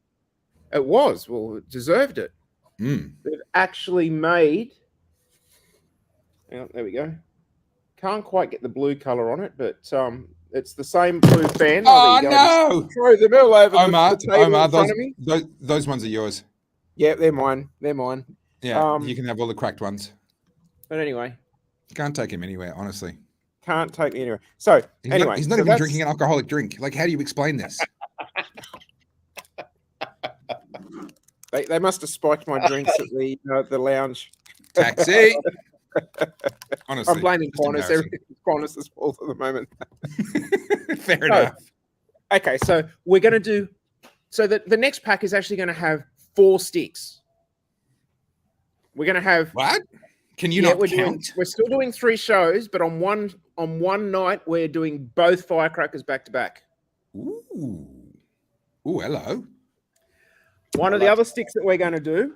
It was. Well, it deserved it. They've actually made... Oh, there we go. Can't quite get the blue color on it, but it's the same blue band. Oh, no! Throw them all over Omar, the table in front of me. Those ones are yours. Yeah, they're mine. Yeah, you can have all the cracked ones. But anyway. Can't take him anywhere, honestly. Can't take me anywhere. So, anyway. He's not even drinking an alcoholic drink. Like, how do you explain this? They must have spiked my drinks at the lounge. Taxi! Honestly. I'm blaming Qantas. Everything's Qantas' fault at the moment. Fair enough. Okay, so we're going to do. So the next pack is actually going to have 4 sticks. We're going to have what? Can you not count? We're still doing 3 shows, but on one night we're doing both firecrackers back to back. Ooh, hello. One of the other sticks that we're going to do.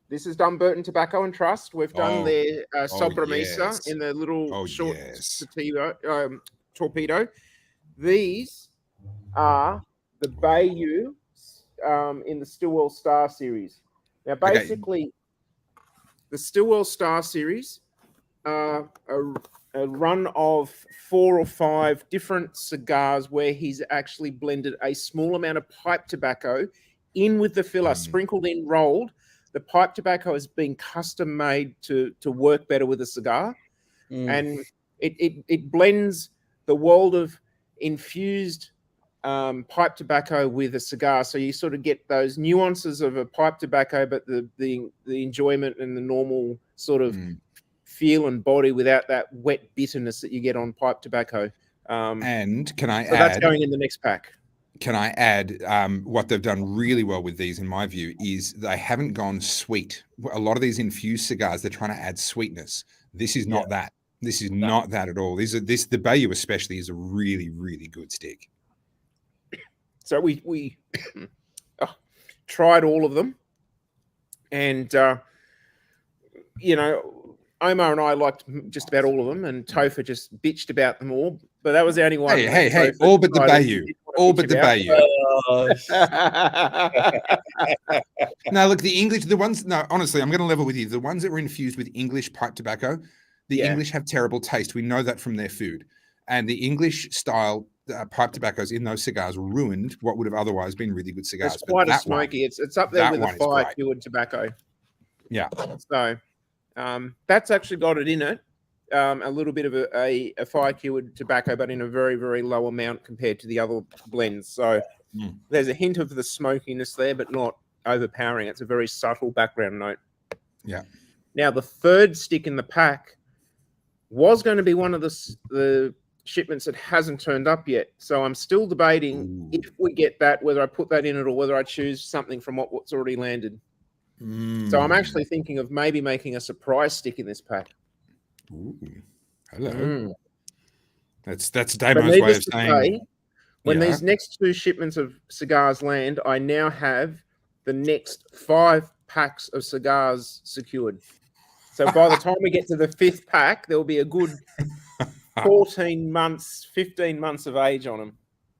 This is Dumbarton Tobacco and Trust. We've done their Sobremesa in the little short torpedo. These are the Bayou in the Stillwell Star series. Now, basically, the Stillwell Star series are a run of 4 or 5 different cigars where he's actually blended a small amount of pipe tobacco in with the filler, sprinkled in, rolled. The pipe tobacco has been custom made to work better with a cigar. And it blends the world of infused pipe tobacco with a cigar. So you sort of get those nuances of a pipe tobacco, but the enjoyment and the normal sort of feel and body without that wet bitterness that you get on pipe tobacco. And can I add? That's going in the next pack. Can I add what they've done really well with these, in my view, is they haven't gone sweet. A lot of these infused cigars, they're trying to add sweetness. This is not that. This is not that at all. The Bayou especially is a really, really good stick. So we tried all of them, and Omar and I liked just about all of them, and Topher just bitched about them all. But that was the only one. Hey! All but the Bayou. All but the Bayou. No, look, the English, the ones. No, honestly, I'm going to level with you. The ones that were infused with English pipe tobacco, the English have terrible taste. We know that from their food, and the English style pipe tobaccos in those cigars ruined what would have otherwise been really good cigars. It's quite a smoky. It's up there with the fire cured tobacco. Yeah. So that's actually got it in it. A little bit of a fire cured tobacco, but in a very, very low amount compared to the other blends. So there's a hint of the smokiness there, but not overpowering. It's a very subtle background note. Yeah. Now, the third stick in the pack was going to be one of the shipments that hasn't turned up yet. So I'm still debating if we get that, whether I put that in it or whether I choose something from what's already landed. So I'm actually thinking of maybe making a surprise stick in this pack. Ooh, hello. That's Damo's way of saying. When these next 2 shipments of cigars land, I now have the next 5 packs of cigars secured. So by the time we get to the 5th pack, there will be a good 14 months, 15 months of age on them.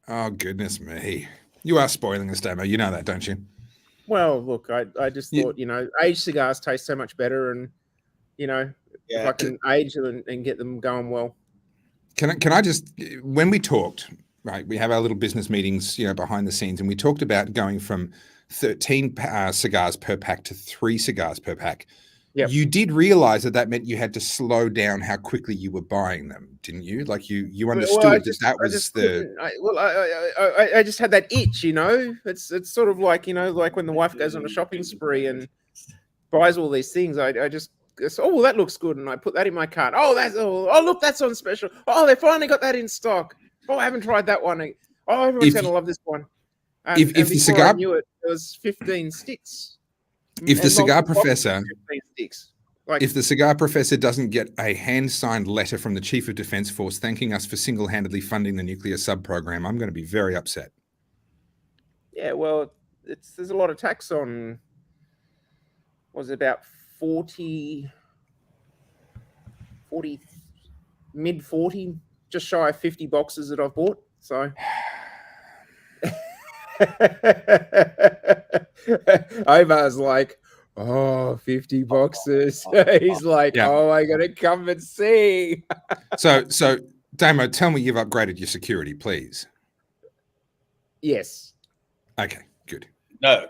Oh, goodness me. You are spoiling us, Damo. You know that, don't you? Well, look, I just thought, aged cigars taste so much better, and, if I can age them and get them going well. Can I just, when we talked, right, we have our little business meetings, behind the scenes, and we talked about going from 13 cigars per pack to 3 cigars per pack. Yep. You did realize that meant you had to slow down how quickly you were buying them, didn't you? Like you understood that was the. I just had that itch, It's sort of like like when the wife goes on a shopping spree and buys all these things. I just oh, that looks good, and I put that in my cart. Oh, look, that's on special. Oh, they finally got that in stock. Oh, I haven't tried that one. Oh, everyone's going to love this one. If the cigar, I knew it, there was 15 sticks. If the Cigar Professor, if the Cigar Professor doesn't get a hand-signed letter from the Chief of Defence Force thanking us for single-handedly funding the nuclear sub-program, I'm going to be very upset. Yeah, well, there's a lot of tax on. Was it about 40, mid 40, just shy of 50 boxes that I've bought. So. Omar's like, 50 boxes. He's like, I gotta come and see. So Damo, tell me you've upgraded your security, please. Yes. Okay, good. No,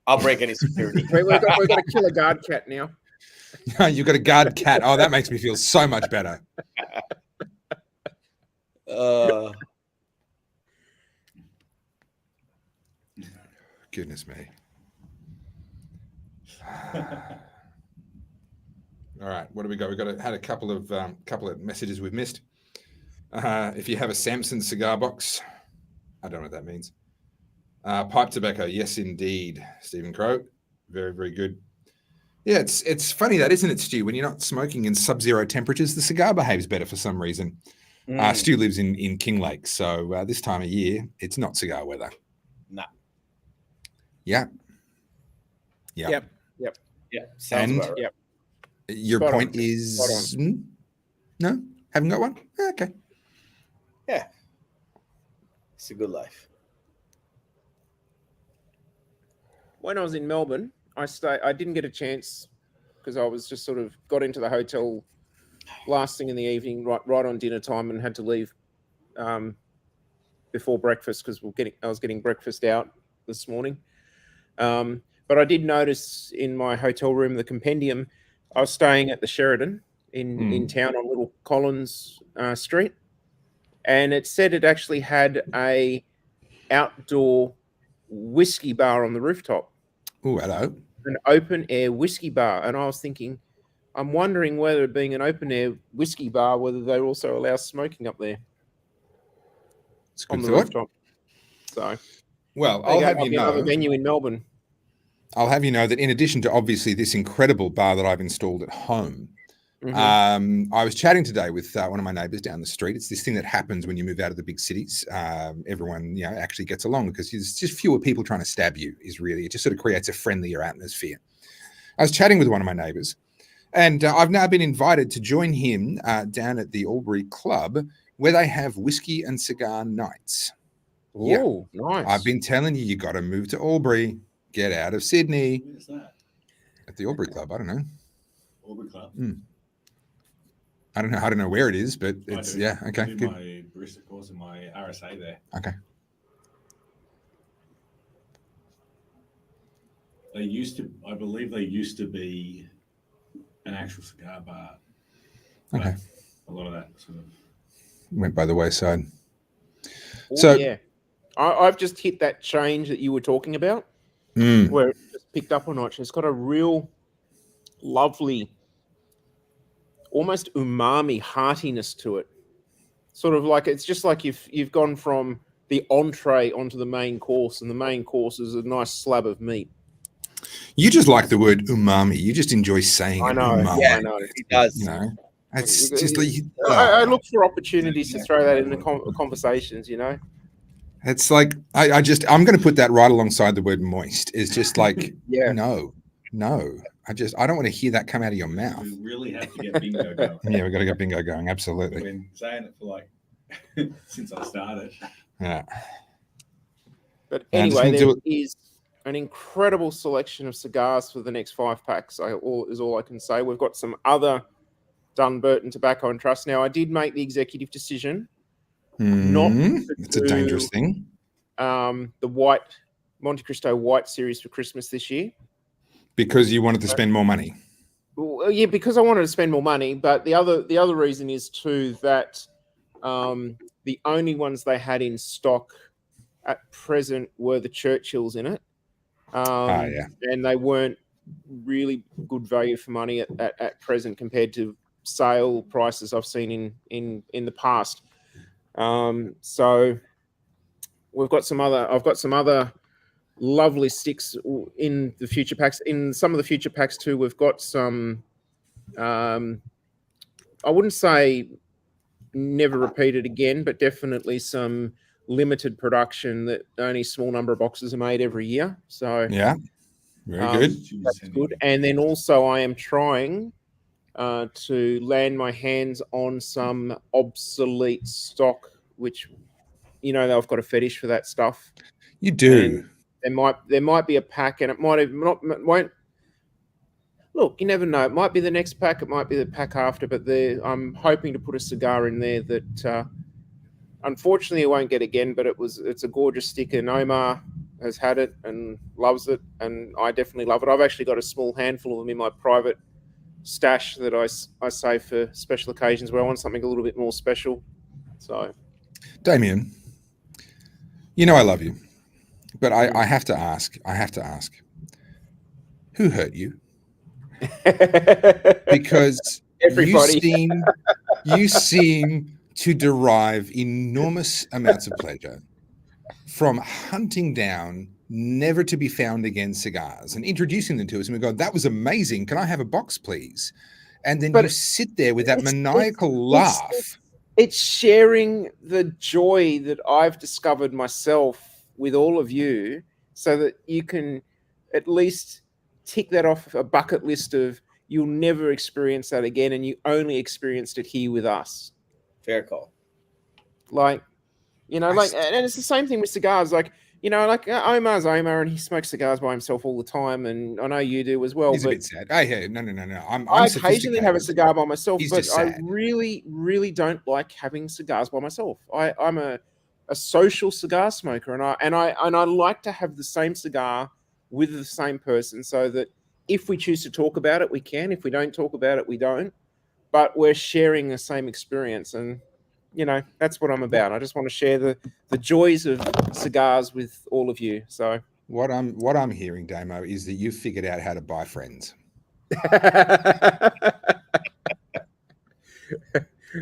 I'll break any security. We've got to kill a guard cat now. You've got a guard cat. Oh, that makes me feel so much better. Goodness me. All right, what do we got? We've had a couple of messages we've missed. If you have a Samson cigar box, I don't know what that means. Pipe tobacco, yes, indeed. Stephen Crow, very, very good. Yeah, it's funny that, isn't it, Stu? When you're not smoking in sub-zero temperatures, the cigar behaves better for some reason. Stu lives in Kinglake, so this time of year, it's not cigar weather. Nah. Yeah. Yep. Sounds about right. Yep. Your Spot point on. is Spot on. no, haven't got one. Okay. Yeah. It's a good life. When I was in Melbourne, I didn't get a chance because I was just sort of got into the hotel last thing in the evening, right on dinner time, and had to leave before breakfast because I was getting breakfast out this morning. But I did notice in my hotel room, the Compendium, I was staying at the Sheridan in town on Little Collins Street, and it said it actually had a outdoor whiskey bar on the rooftop. Oh, hello. An open air whiskey bar. And I was thinking, I'm wondering whether, being an open air whiskey bar, whether they also allow smoking up there. It's a good on the thought. rooftop. So, well, I'll have you know, another venue in Melbourne. I'll have you know that in addition to obviously this incredible bar that I've installed at home, I was chatting today with one of my neighbours down the street. It's this thing that happens when you move out of the big cities. Everyone, actually gets along because there's just fewer people trying to stab you. It just sort of creates a friendlier atmosphere. I was chatting with one of my neighbours, and I've now been invited to join him down at the Albury Club, where they have whiskey and cigar nights. Oh, nice. I've been telling you got to move to Albury. Get out of Sydney. Where's that? At the Albury Club. I don't know. Albury Club. I don't know where it is, but it's okay. I do Good. my barista course and my RSA there. Okay. I believe they used to be an actual cigar bar. Okay. A lot of that sort of Went by the wayside. So yeah, I've just hit that change that you were talking about, where it just picked up a notch. It's got a real lovely, almost umami heartiness to it. Sort of like it's just like you've gone from the entree onto the main course, and the main course is a nice slab of meat. You just like the word umami. You just enjoy saying it. I know. Umami. Yeah, I know. He does. It's just like I look for opportunities to throw that in the conversations. It's like I'm going to put that right alongside the word moist. It's just like no. I don't want to hear that come out of your mouth. We really have to get bingo going. Yeah, we've got to get bingo going. Absolutely. I've been saying it for since I started. Yeah. But anyway, there is an incredible selection of cigars for the next 5 packs. Is all I can say. We've got some other Dunbarton Tobacco and Trust. Now, I did make the executive decision not to it's a dangerous thing. The Monte Cristo White series for Christmas this year. Because you wanted to spend more money. Well, yeah, because I wanted to spend more money. But the other reason is too that the only ones they had in stock at present were the Churchills in it. And they weren't really good value for money at present compared to sale prices I've seen in the past. So I've got some other lovely sticks in the future packs. In some of the future packs too, we've got some I wouldn't say never repeated again, but definitely some limited production that only a small number of boxes are made every year. So yeah, very good. That's good. And then also I am trying to land my hands on some obsolete stock, which they've got a fetish for that stuff. You do. And there might be a pack, and it won't. Look, you never know. It might be the next pack. It might be the pack after. But I'm hoping to put a cigar in there that, unfortunately, I won't get again. But it's a gorgeous stick, and Omar has had it and loves it, and I definitely love it. I've actually got a small handful of them in my private stash that I save for special occasions where I want something a little bit more special. So, Damien, I love you, but I have to ask. Who hurt you? Because everybody. You seem to derive enormous amounts of pleasure from hunting down never to be found again cigars and introducing them to us, and we go, "That was amazing. Can I have a box, please?" And then you sit there with that maniacal laugh. It's sharing the joy that I've discovered myself with all of you, so that you can at least tick that off a bucket list of you'll never experience that again, and you only experienced it here with us. Fair call. Like, and it's the same thing with cigars. Like, Omar's Omar, and he smokes cigars by himself all the time, and I know you do as well. He's a bit sad. No. I occasionally have a cigar by myself, He's but just sad. I really, really don't like having cigars by myself. I'm a social cigar smoker, and I like to have the same cigar with the same person, so that if we choose to talk about it, we can. If we don't talk about it, we don't. But we're sharing the same experience, and that's what I'm about. I just want to share the joys of cigars with all of you. So what I'm hearing, Damo, is that you've figured out how to buy friends.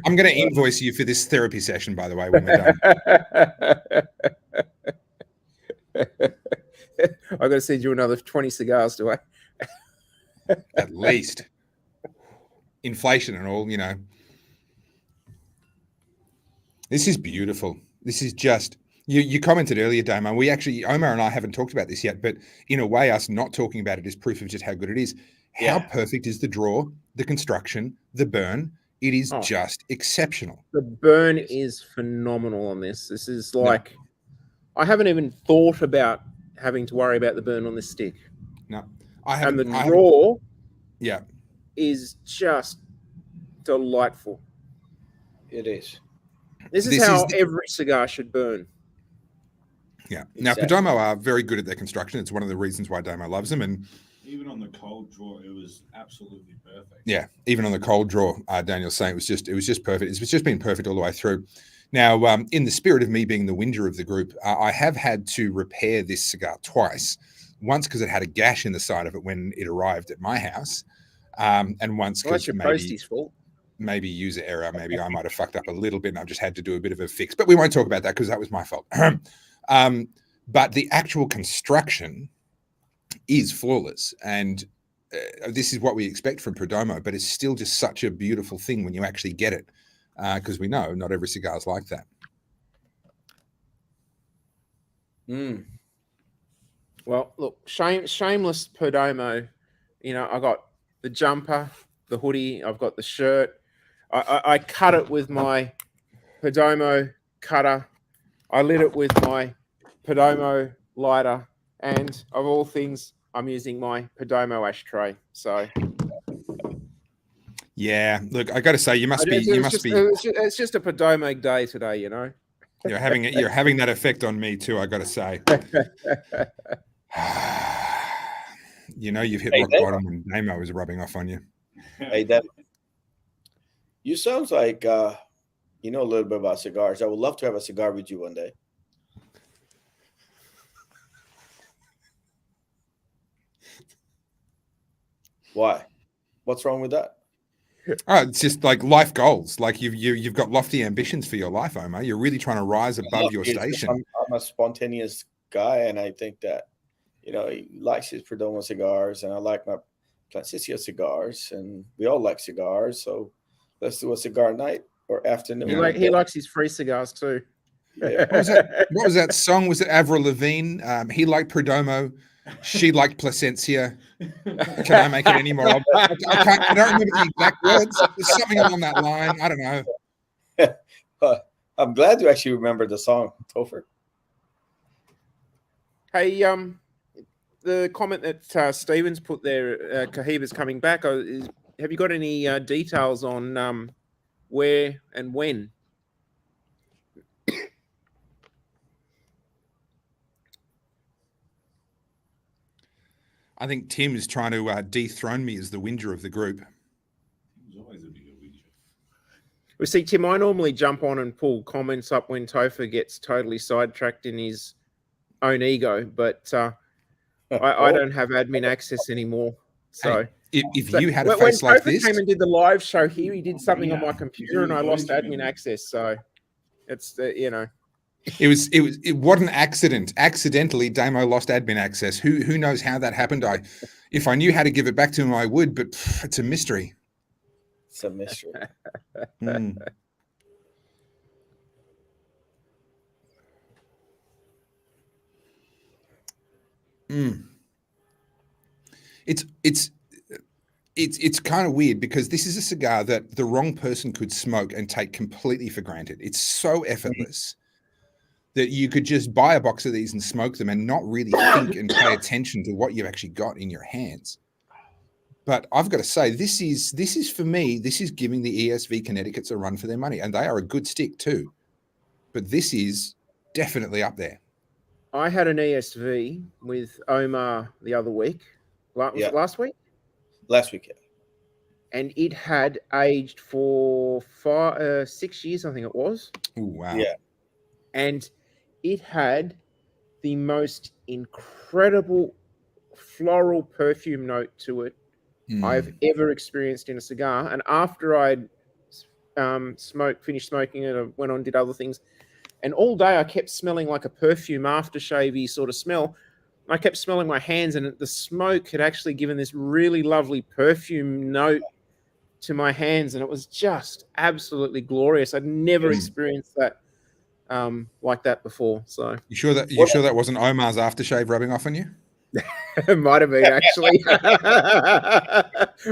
I'm going to invoice you for this therapy session, by the way, when we're done. I've got to send you another 20 cigars, do I? At least. Inflation and all, This is beautiful. This is just, you commented earlier, Damo. Omar and I haven't talked about this yet, but in a way, us not talking about it is proof of just how good it is. Yeah. How perfect is the draw, the construction, the burn? It is just exceptional. The burn is phenomenal on this. This is like, I haven't even thought about having to worry about the burn on this stick. No, I haven't. And the draw is just delightful. It is. This is how every cigar should burn. Yeah. Now, Perdomo are very good at their construction. It's one of the reasons why Damo loves them. And even on the cold draw, it was absolutely perfect. Yeah, even on the cold draw, Daniel's saying it was just perfect. It's just been perfect all the way through. Now, in the spirit of me being the whinger of the group, I have had to repair this cigar twice. Once because it had a gash in the side of it when it arrived at my house, and once because maybe user error. Maybe I might have fucked up a little bit, and I've just had to do a bit of a fix. But we won't talk about that because that was my fault. But the actual construction is flawless, and this is what we expect from Perdomo. But it's still just such a beautiful thing when you actually get it, because we know not every cigar is like that. Well, look, shameless Perdomo. I got the jumper, the hoodie, I've got the shirt. I cut it with my Perdomo cutter. I lit it with my Perdomo lighter, and of all things, I'm using my Perdomo ashtray. So, yeah, look, I got to say, it's just a Perdomo day today, You're having that effect on me too. I got to say. You've hit rock bottom when Damo is rubbing off on you. Hey, Deb, you sounds like you know a little bit about cigars. I would love to have a cigar with you one day. Why? What's wrong with that? Oh, it's just like life goals. Like you've got lofty ambitions for your life, Omar. You're really trying to rise above your station. I'm a spontaneous guy, and I think that he likes his Perdomo cigars, and I like my Plancicia cigars, and we all like cigars. So let's do a cigar night or afternoon. He likes his free cigars too. Yeah. What was that song? Was it Avril Lavigne? He liked Perdomo. She liked Placencia. Can I make it any more? I don't remember the exact words. There's something along that line. I don't know. I'm glad you actually remember the song, Topher. Hey, the comment that Stevens put there, Cohiba's coming back. Have you got any details on where and when? I think Tim is trying to dethrone me as the whinger of the group. He's always a bigger whinger. Well, see, Tim, I normally jump on and pull comments up when Topher gets totally sidetracked in his own ego, but I don't have admin access anymore. So If So you had a when face like Topher this, came and did the live show here, he did something on my Yeah. computer, and I lost admin access. So it's you know. it wasn't an accident. Accidentally, Damo lost admin access. Who knows how that happened? If I knew how to give it back to him, I would, but it's a mystery. It's a mystery. Mm. Mm. It's kind of weird because this is a cigar that the wrong person could smoke and take completely for granted. It's so effortless that you could just buy a box of these and smoke them and not really think and pay attention to what you've actually got in your hands. But I've got to say, this is for me, this is giving the ESV Connecticut's a run for their money, and they are a good stick too. But this is definitely up there. I had an ESV with Omar the other week. Was it last week? Last week, yeah. And it had aged for 6 years, I think it was. Oh, wow. Yeah. And it had the most incredible floral perfume note to it I've ever experienced in a cigar. And after I'd finished smoking it, I went on and did other things. And all day I kept smelling like a perfume aftershave-y sort of smell. I kept smelling my hands, and the smoke had actually given this really lovely perfume note to my hands, and it was just absolutely glorious. I'd never experienced that like that before. So you sure that wasn't Omar's aftershave rubbing off on you? It might have been actually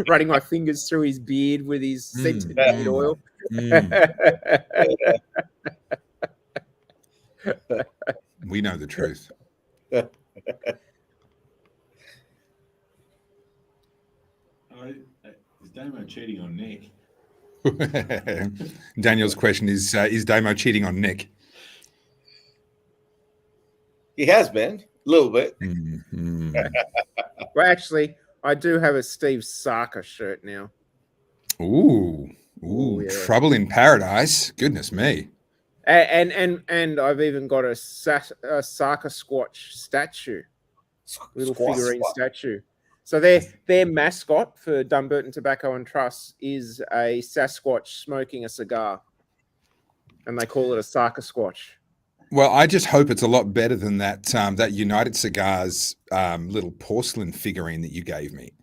running my fingers through his beard with his scented beard oil. We know the truth. Is Damo cheating on Nick? Daniel's question is Damo cheating on Nick? He has been a little bit. Well, actually, I do have a Steve Saka shirt now. Ooh, yeah. Trouble in Paradise. Goodness me. And I've even got a Saka Squatch statue, little figurine statue. So their mascot for Dunbarton Tobacco and Trust is a Sasquatch smoking a cigar, and they call it a Saka Squatch. Well, I just hope it's a lot better than that that United Cigars little porcelain figurine that you gave me.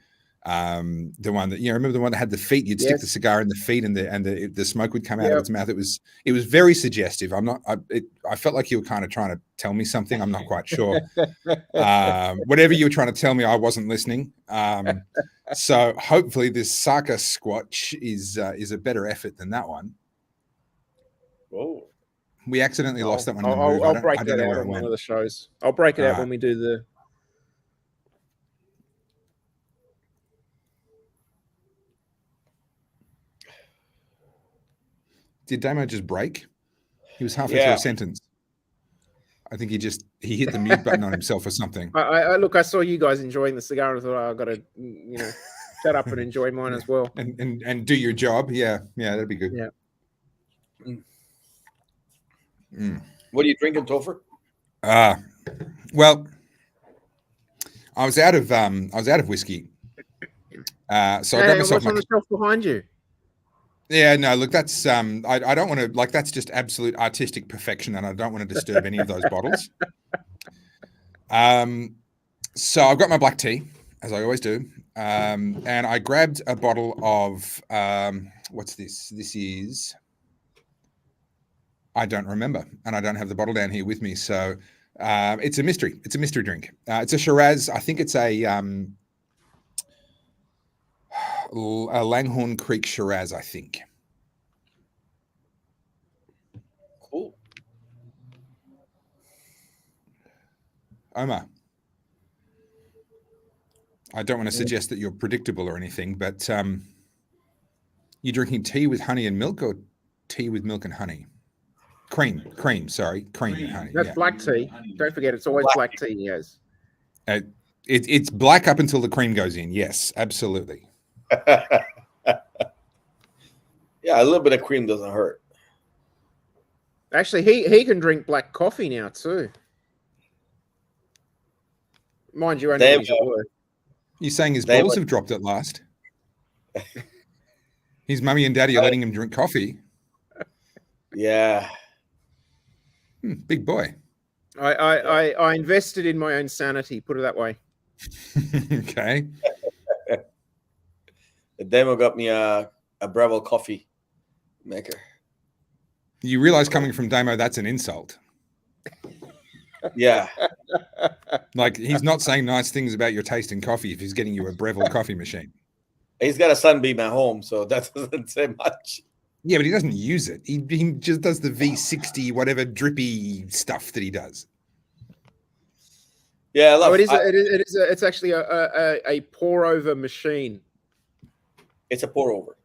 The one that remember the one that had the feet. You'd stick the cigar in the feet, and the smoke would come out of its mouth. It was very suggestive. I felt like you were kind of trying to tell me something. I'm not quite sure. Whatever you were trying to tell me, I wasn't listening. So hopefully this Saka Squatch is a better effort than that one. Whoa. We accidentally lost that one. I'll break that out on one of the shows. I'll break it out when we do the. Did Damo just break? He was halfway through a sentence. I think he hit the mute button on himself or something. I saw you guys enjoying the cigar, and I thought I've got to, shut up and enjoy mine as well. And do your job. Yeah, that'd be good. Yeah. What are you drinking, Topher? Well, I was out of whiskey. So I got myself what's on the shelf behind you? Yeah, no, look, that's I don't want to that's just absolute artistic perfection, and I don't want to disturb any of those bottles. So I've got my black tea, as I always do. And I grabbed a bottle of what's this? This is I don't remember, and I don't have the bottle down here with me. So it's a mystery. It's a mystery drink. It's a Shiraz. I think it's a Langhorne Creek Shiraz, I think. Cool. Omar, I don't want to suggest that you're predictable or anything, but you're drinking tea with honey and milk, or tea with milk and honey? Cream, and honey. That's black tea. Don't forget, it's always black tea, yes. It's black up until the cream goes in. Yes, absolutely. Yeah, a little bit of cream doesn't hurt. Actually, he can drink black coffee now too. Mind you, only when he's at work. You're saying his balls have dropped at last? His mummy and daddy are letting him drink coffee. Yeah. Big boy. I invested in my own sanity, put it that way. Okay. The demo got me a Breville coffee maker. You realize coming from Damo, that's an insult. Yeah. Like, he's not saying nice things about your taste in coffee if he's getting you a Breville coffee machine. He's got a Sunbeam at home, so that doesn't say much. Yeah, but he doesn't use it. He just does the V60, whatever drippy stuff that he does. Yeah, it's actually a pour over machine. It's a pour over.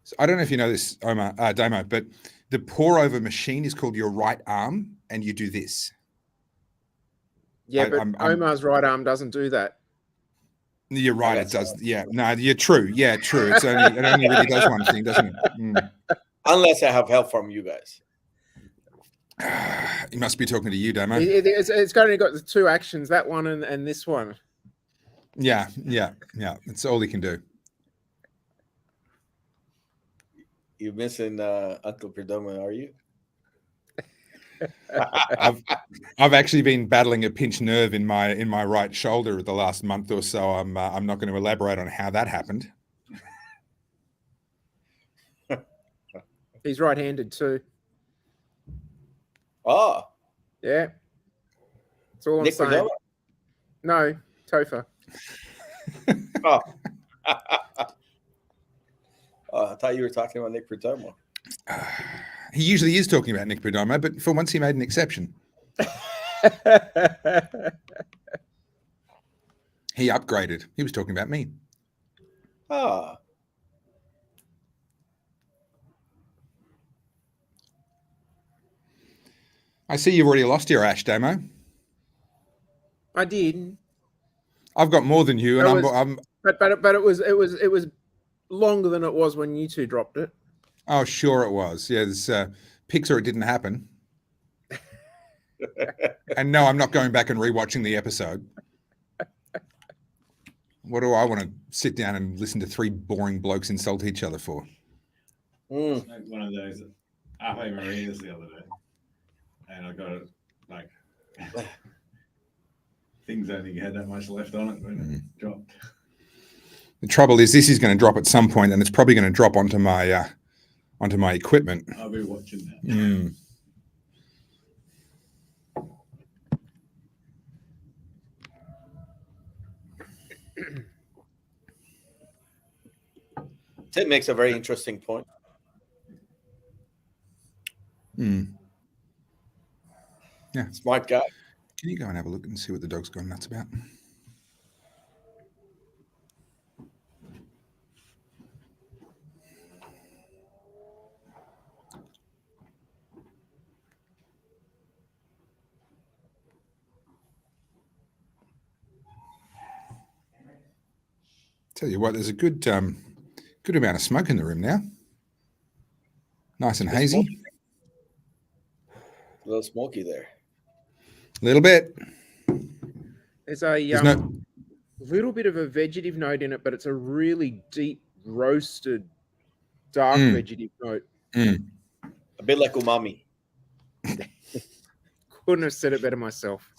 So I don't know if you know this, Damo, but the pour over machine is called your right arm, and you do this. Yeah, but Omar's right arm doesn't do that. You're right, it does. Yeah, no, you're true. Yeah, true. It only really does one thing, doesn't it? Unless I have help from you guys. He must be talking to you, Damo. It's only got the two actions, that one and this one. Yeah. That's all he can do. You're missing Uncle Perdomo, are you? I've actually been battling a pinched nerve in my right shoulder the last month or so. I'm not going to elaborate on how that happened. He's right-handed too. Oh, yeah. That's all I'm Nick saying. Perdomo? No, Topher. Oh. I thought you were talking about Nick Perdomo. He usually is talking about Nick Perdomo, but for once he made an exception. He upgraded. He was talking about me. Ah. I see you've already lost your ash, Damo. I did. I've got more than you, and but it was longer than it was when you two dropped it. Oh, sure it was. Yeah, there's Pixar. It didn't happen. And no, I'm not going back and rewatching the episode. What do I want to sit down and listen to three boring blokes insult each other for? Like one of those Ave Marias the other day, and I got it like things only had that much left on it when it dropped. The trouble is, this is going to drop at some point, and it's probably going to drop onto my equipment. I'll be watching that. Tim makes a very interesting point. Yeah. Smart guy. Can you go and have a look and see what the dog's gone nuts about? Tell you what, there's a good amount of smoke in the room now. Nice and hazy. A little smoky there. A little bit. There's a little bit of a vegetative note in it, but it's a really deep roasted, dark vegetative note. A bit like umami. Couldn't have said it better myself.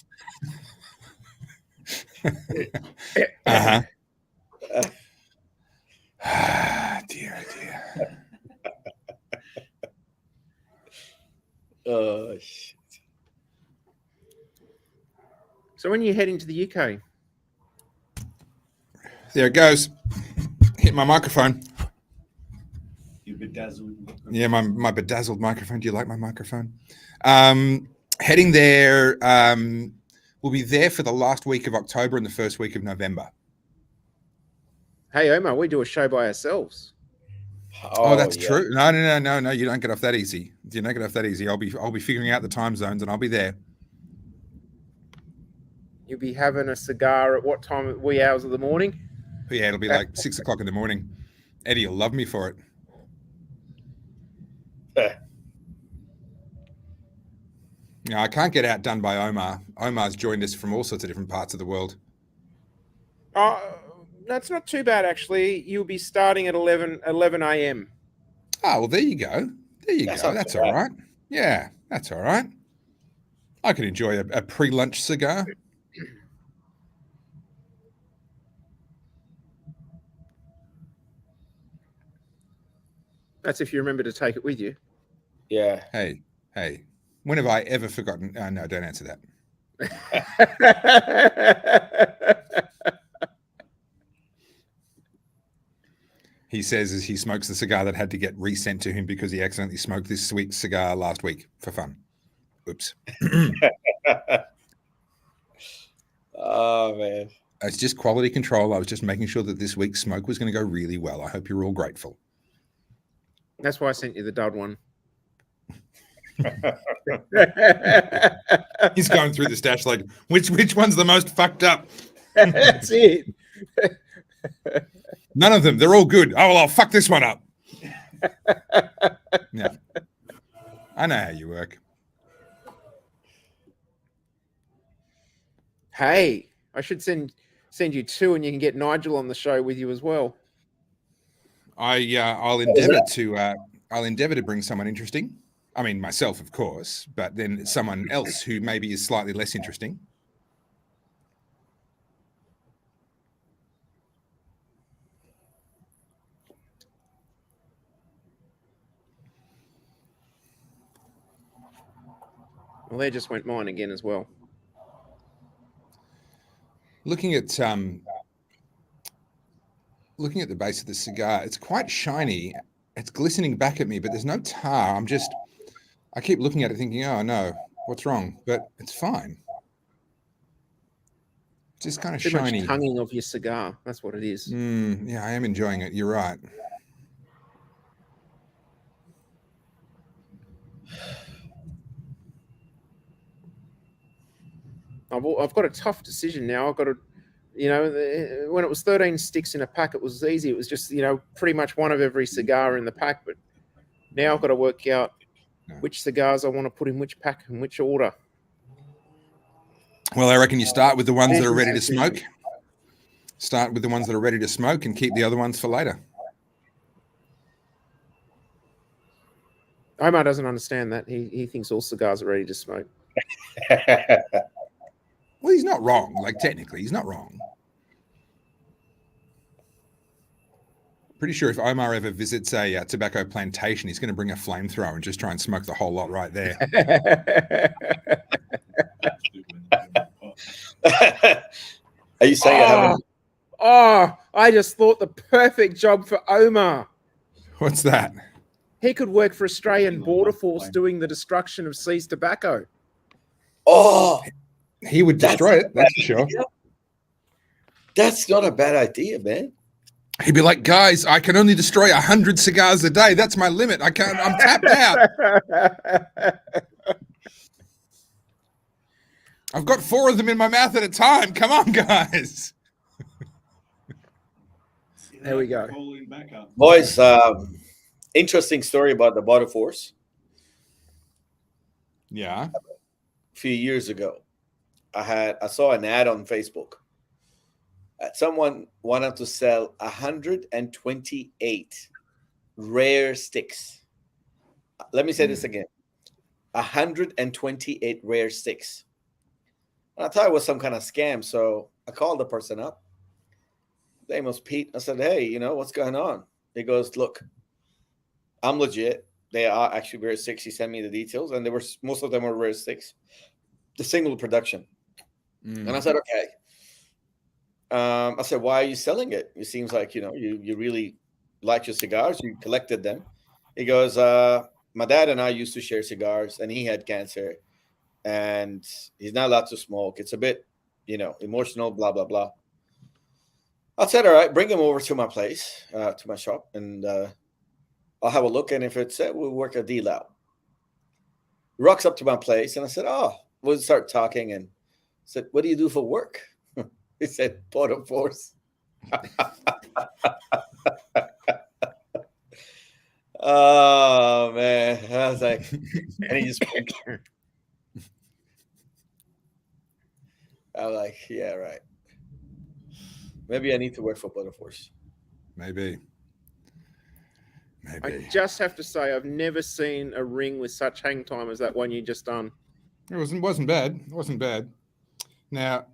Uh-huh. Dear. Oh, shit. So when are you heading to the UK? There it goes. Hit my microphone. You bedazzled. Yeah, my bedazzled microphone. Do you like my microphone? Heading there. We'll be there for the last week of October and the first week of November. Hey, Omar, we do a show by ourselves. Oh, that's true. No. You don't get off that easy. You don't get off that easy. I'll be figuring out the time zones and I'll be there. You'll be having a cigar at what time? Wee hours of the morning? Yeah, it'll be like 6 o'clock in the morning. Eddie will love me for it. I can't get outdone by Omar. Omar's joined us from all sorts of different parts of the world. That's not too bad, actually. You'll be starting at 11 a.m. Oh, well, there you go. There you go. That's all right. Yeah, that's all right. I could enjoy a pre-lunch cigar. That's if you remember to take it with you. Yeah. Hey, when have I ever forgotten? No, don't answer that. He says as he smokes the cigar that had to get resent to him because he accidentally smoked this sweet cigar last week for fun. Oops. Oh, man. It's just quality control. I was just making sure that this week's smoke was going to go really well. I hope you're all grateful. That's why I sent you the dud one. He's going through the stash like, which one's the most fucked up? That's it. None of them. They're all good. Oh, well, I'll fuck this one up. Yeah. I know how you work. Hey, I should send you two, and you can get Nigel on the show with you as well. I'll endeavor to bring someone interesting. I mean, myself, of course, but then someone else who maybe is slightly less interesting. Well, there just went mine again as well. Looking at the base of the cigar, it's quite shiny. It's glistening back at me, but there's no tar. I keep looking at it thinking, oh no, what's wrong? But it's fine. It's just kind of Too shiny. much tonguing of your cigar. That's what it is. Yeah, I am enjoying it. You're right. I've got a tough decision now. I've got to, when it was 13 sticks in a pack, it was easy. It was just, pretty much one of every cigar in the pack. But now I've got to work out which cigars I want to put in which pack and which order. Well, I reckon you start with the ones that are ready to smoke. Start with the ones that are ready to smoke and keep the other ones for later. Omar doesn't understand that. He thinks all cigars are ready to smoke. Well, he's not wrong. Like, technically, he's not wrong. Pretty sure if Omar ever visits a tobacco plantation, he's going to bring a flamethrower and just try and smoke the whole lot right there. Are you saying I haven't? Oh, I just thought the perfect job for Omar. What's that? He could work for Australian Border Force doing the destruction of seized tobacco. Oh, he would destroy it. That's for sure. That's not a bad idea, man. He'd be like, guys, I can only destroy 100 cigars a day. That's my limit. I'm tapped out. I've got 4 of them in my mouth at a time. Come on, guys. There we go. Boys, interesting story about the Border Force. Yeah. A few years ago, I saw an ad on Facebook. Someone wanted to sell 128 rare sticks. Let me say this again. 128 rare sticks. And I thought it was some kind of scam, so I called the person up. His name was Pete. I said, hey, what's going on? He goes, look, I'm legit. They are actually rare sticks. He sent me the details, and most of them were rare sticks. The single production. And I said, okay. I said, why are you selling it? It seems like, you really like your cigars. You collected them. He goes, my dad and I used to share cigars, and he had cancer, and he's not allowed to smoke. It's a bit, emotional, blah, blah, blah. I said, all right, bring him over to my place, to my shop, and I'll have a look. And if it's we'll work a deal out. He rocks up to my place, and I said, we'll start talking. And I said, what do you do for work? He said, Border Force. Oh, man. I was like, and he just I was like, yeah, right. Maybe I need to work for Butterforce. Maybe. I just have to say, I've never seen a ring with such hang time as that one you just done. It wasn't bad. It wasn't bad. Now,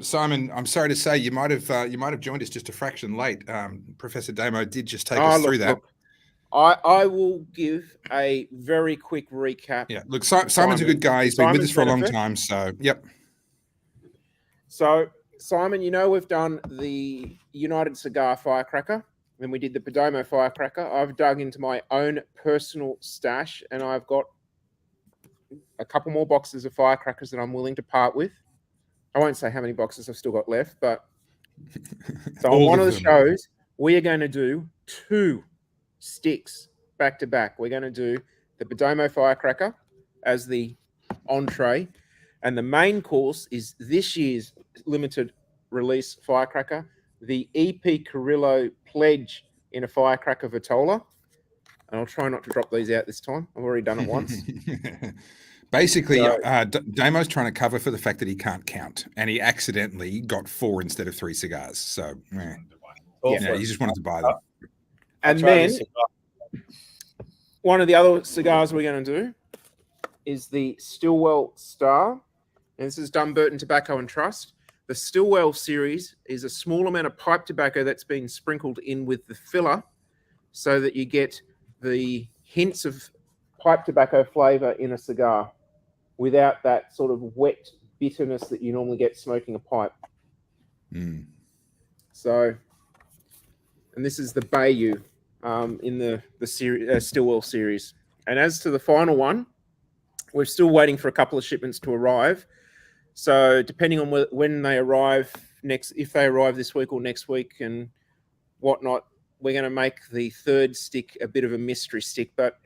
Simon, I'm sorry to say you might have joined us just a fraction late. Professor Damo did just take us through that. Look, I will give a very quick recap. Yeah, look, Simon's a good guy. He's been with us for a long time. So, yep. So, Simon, we've done the United Cigar Firecracker, and we did the Perdomo Firecracker. I've dug into my own personal stash, and I've got a couple more boxes of firecrackers that I'm willing to part with. I won't say how many boxes I've still got left, but so on one of the shows, we are going to do 2 sticks back to back. We're going to do the Perdomo Firecracker as the entree, and the main course is this year's limited release firecracker, the EP Carrillo Pledge in a Firecracker Vitola. And I'll try not to drop these out this time. I've already done it once. Basically, Damo's trying to cover for the fact that he can't count, and he accidentally got 4 instead of 3 cigars. So, he just wanted to buy them. And then one of the other cigars we're going to do is the Stillwell Star. And this is Dumbarton Tobacco and Trust. The Stillwell series is a small amount of pipe tobacco that's been sprinkled in with the filler so that you get the hints of pipe tobacco flavor in a cigar without that sort of wet bitterness that you normally get smoking a pipe. So, and this is the Bayou in the series, Stillwell series. And as to the final one, we're still waiting for a couple of shipments to arrive. So depending on when they arrive next, if they arrive this week or next week and whatnot, we're going to make the third stick a bit of a mystery stick, but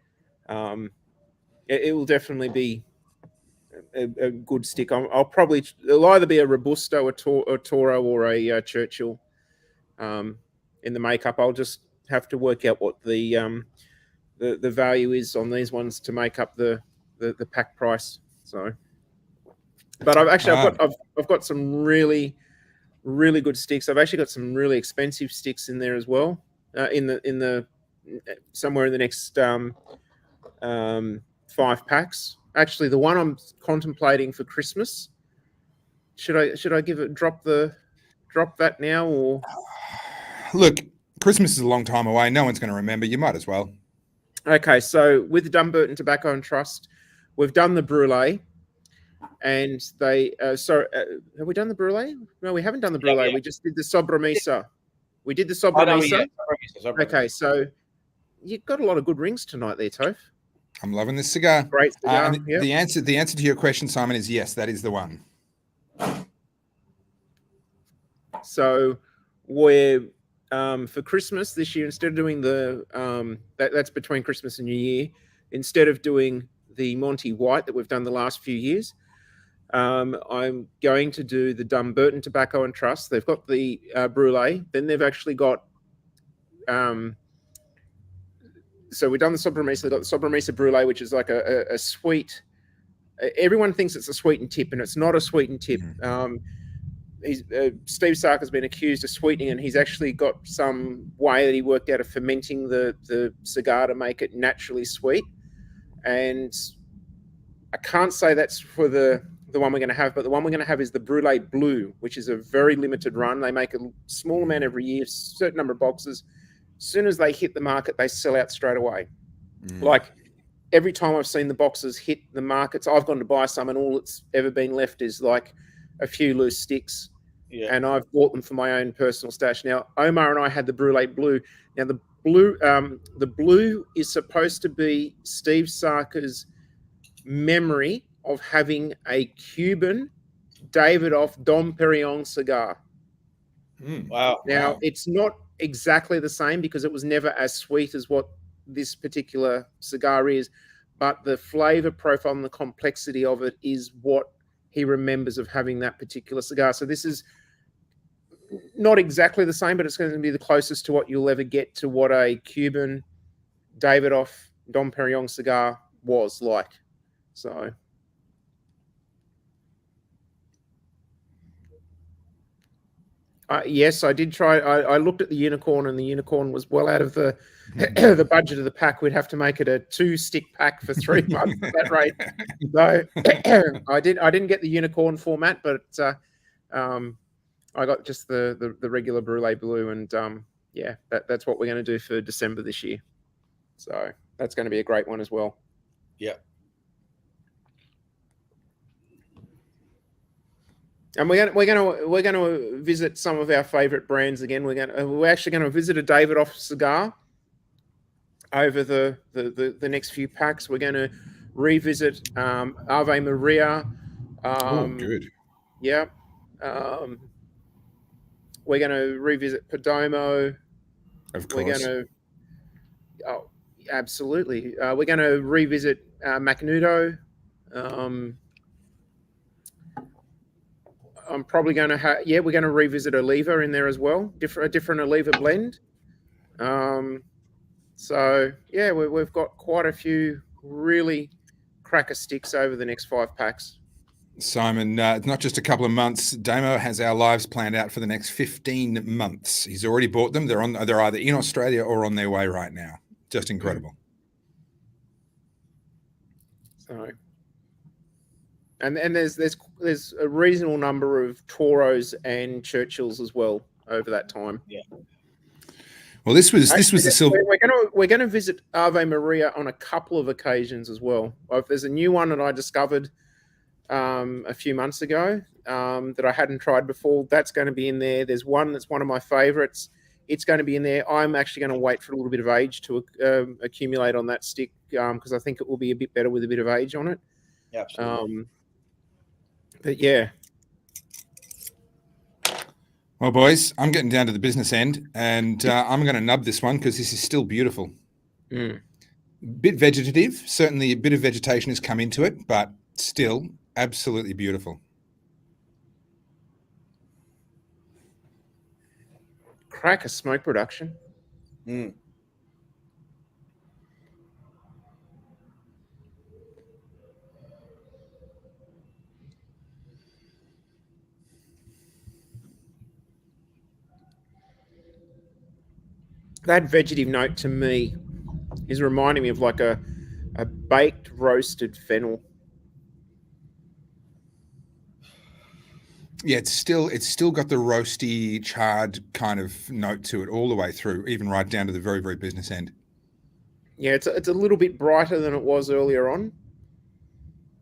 it will definitely be a good stick. It'll either be a Robusto, a Toro, or a Churchill in the makeup. I'll just have to work out what the value is on these ones to make up the pack price. So. But I've got some really, really good sticks. I've actually got some really expensive sticks in there as well. In the somewhere in the next 5 packs. Actually, the one I'm contemplating for Christmas. Should I drop that now or? Look, Christmas is a long time away. No one's going to remember. You might as well. Okay, so with Dumbarton Tobacco and Trust, we've done the Brulee. And they, have we done the Brulee? No, we haven't done the Brulee. Yeah. We just did the Sobremesa. We did the Sobremesa. Okay, so you've got a lot of good rings tonight there, Toph. I'm loving this cigar. Great cigar. The answer to your question, Simon, is yes. That is the one. So we're for Christmas this year, instead of doing the that's between Christmas and New Year, instead of doing the Monty White that we've done the last few years, I'm going to do the Dumbarton Tobacco and Trust. They've got the Brulee. Then they've actually got so we've done the Sobremesa. They've got the Sobremesa Brulee, which is like a sweet. Everyone thinks it's a sweetened tip, and it's not a sweetened tip. Steve Sark has been accused of sweetening, and he's actually got some way that he worked out of fermenting the cigar to make it naturally sweet. And I can't say that's for the one we're going to have, but the one we're going to have is the Brulee Blue, which is a very limited run. They make a small amount every year, certain number of boxes. As soon as they hit the market, they sell out straight away. Like every time I've seen the boxes hit the markets, I've gone to buy some, and all that's ever been left is like a few loose sticks. Yeah. And I've bought them for my own personal stash. Now, Omar and I had the Brulee Blue. Now, the blue is supposed to be Steve Sarker's memory of having a Cuban Davidoff Dom Perignon cigar. Wow. Now, it's not exactly the same because it was never as sweet as what this particular cigar is, but the flavor profile and the complexity of it is what he remembers of having that particular cigar. So this is not exactly the same, but it's going to be the closest to what you'll ever get to what a Cuban Davidoff Dom Perignon cigar was like. So Yes, I did try. I looked at the unicorn, and the unicorn was well out of the the budget of the pack. We'd have to make it a 2-stick pack for 3 months at that rate. So I didn't get the unicorn format, but I got just the regular Brulee Blue, and yeah, that's what we're going to do for December this year. So that's going to be a great one as well. Yeah. And we're going to visit some of our favorite brands again. We're actually going to visit a Davidoff cigar over the next few packs. We're going to revisit Ave Maria. Good. Yeah. We're going to revisit Perdomo. Of course. We're going to. Oh, absolutely. We're going to revisit Macnudo. I'm probably going to we're going to revisit Oliva in there as well. A different Oliva blend. So yeah, we've got quite a few really cracker sticks over the next 5 packs. Simon, it's not just a couple of months. Damo has our lives planned out for the next 15 months. He's already bought them. They're either in Australia or on their way right now. Just incredible. So, and there's a reasonable number of Toros and Churchills as well over that time. Yeah. Well, this was the silver. We're going to visit Ave Maria on a couple of occasions as well. There's a new one that I discovered a few months ago that I hadn't tried before. That's going to be in there. There's one that's one of my favorites. It's going to be in there. I'm actually going to wait for a little bit of age to accumulate on that stick because I think it will be a bit better with a bit of age on it. Absolutely. But yeah. Well, boys, I'm getting down to the business end, and I'm going to nub this one because this is still beautiful. Bit vegetative. Certainly a bit of vegetation has come into it, but still absolutely beautiful. Cracker smoke production. That vegetative note to me is reminding me of like a baked roasted fennel. Yeah, it's still got the roasty, charred kind of note to it all the way through, even right down to the very, very business end. Yeah, it's a little bit brighter than it was earlier on.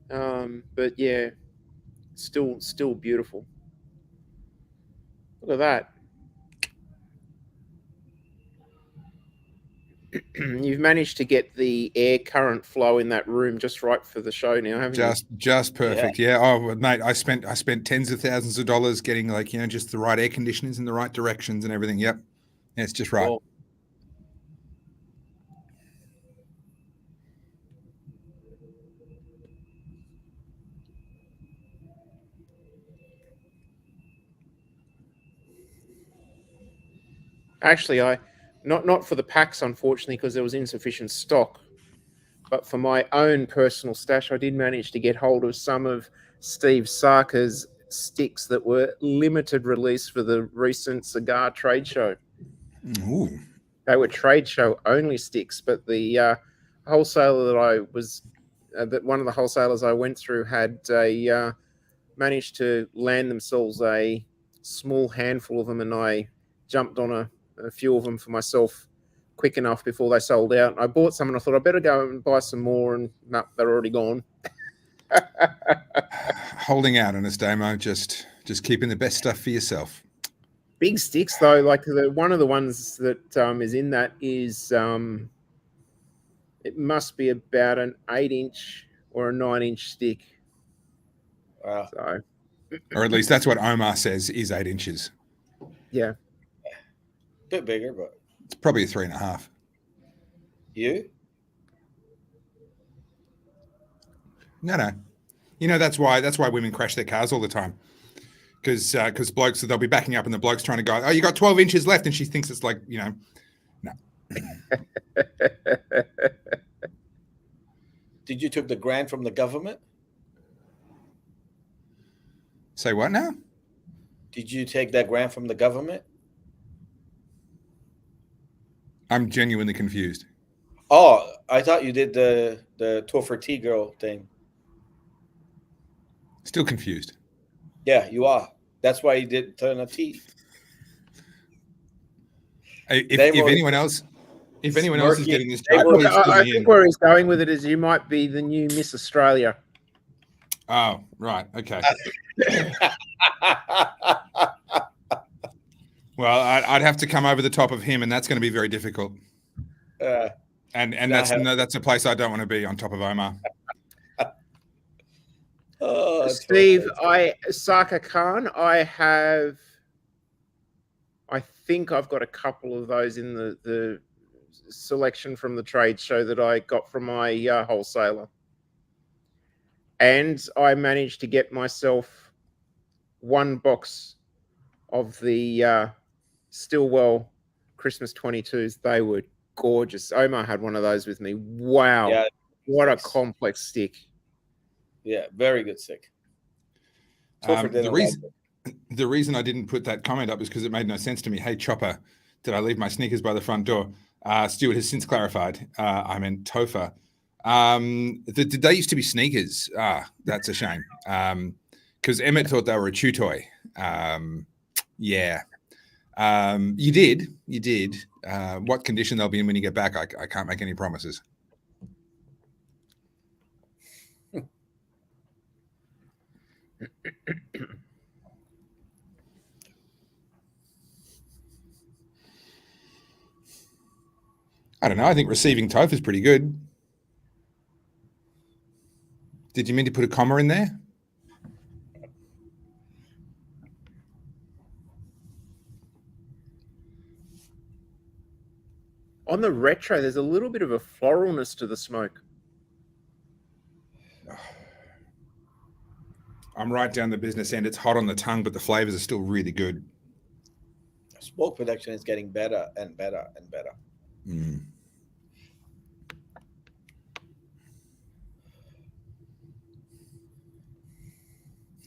But yeah, still beautiful. Look at that. You've managed to get the air current flow in that room just right for the show now, haven't you? Just perfect. Yeah. Oh, mate, I spent tens of thousands of dollars getting just the right air conditioners in the right directions and everything. Yep. Yeah, it's just right. Cool. Actually, not for the packs, unfortunately, because there was insufficient stock. But for my own personal stash, I did manage to get hold of some of Steve Sarker's sticks that were limited release for the recent cigar trade show. Ooh. They were trade show only sticks, but the wholesaler that one of the wholesalers I went through had managed to land themselves a small handful of them, and I jumped on a few of them for myself quick enough before they sold out. I bought some and I thought I better go and buy some more, and no, they're already gone. Holding out on us, Damo, just keeping the best stuff for yourself. Big sticks though, like one of the ones that is in that is it must be about an 8-inch or a 9-inch stick. Wow. So, or at least that's what Omar says is 8 inches. Yeah. Bit bigger, but it's probably a 3.5. You? No. That's why women crash their cars all the time. Because blokes, they'll be backing up and the bloke's trying to go, oh, you got 12 inches left. And she thinks it's like, no. Did you took the grant from the government? Say what now? Did you take that grant from the government? I'm genuinely confused. Oh, I thought you did the Topher Tea Girl thing. Still confused. Yeah, you are. That's why you did turn a tea. If anyone else is getting this joke, look, please fill I me think in. where he's going with it is you might be the new Miss Australia. Oh, right. Okay. Well, I'd have to come over the top of him, and that's going to be very difficult. And that's a place I don't want to be, on top of Omar. Steve, Saka Khan, I think I've got a couple of those in the selection from the trade show that I got from my wholesaler. And I managed to get myself one box of the Stillwell Christmas 22s. They were gorgeous. Omar had one of those with me. Wow. Yeah, what a complex stick. Yeah, very good stick. The reason I didn't put that comment up is because it made no sense to me. Hey, Chopper, did I leave my sneakers by the front door? Stuart has since clarified. I meant Topher. Did they used to be sneakers? That's a shame. Because Emmett thought they were a chew toy. Yeah. You did. What condition they'll be in when you get back, I can't make any promises. I don't know. I think receiving Toph is pretty good. Did you mean to put a comma in there? On the retro, there's a little bit of a floralness to the smoke. I'm right down the business end. It's hot on the tongue, but the flavors are still really good. Smoke production is getting better and better and better. Mm.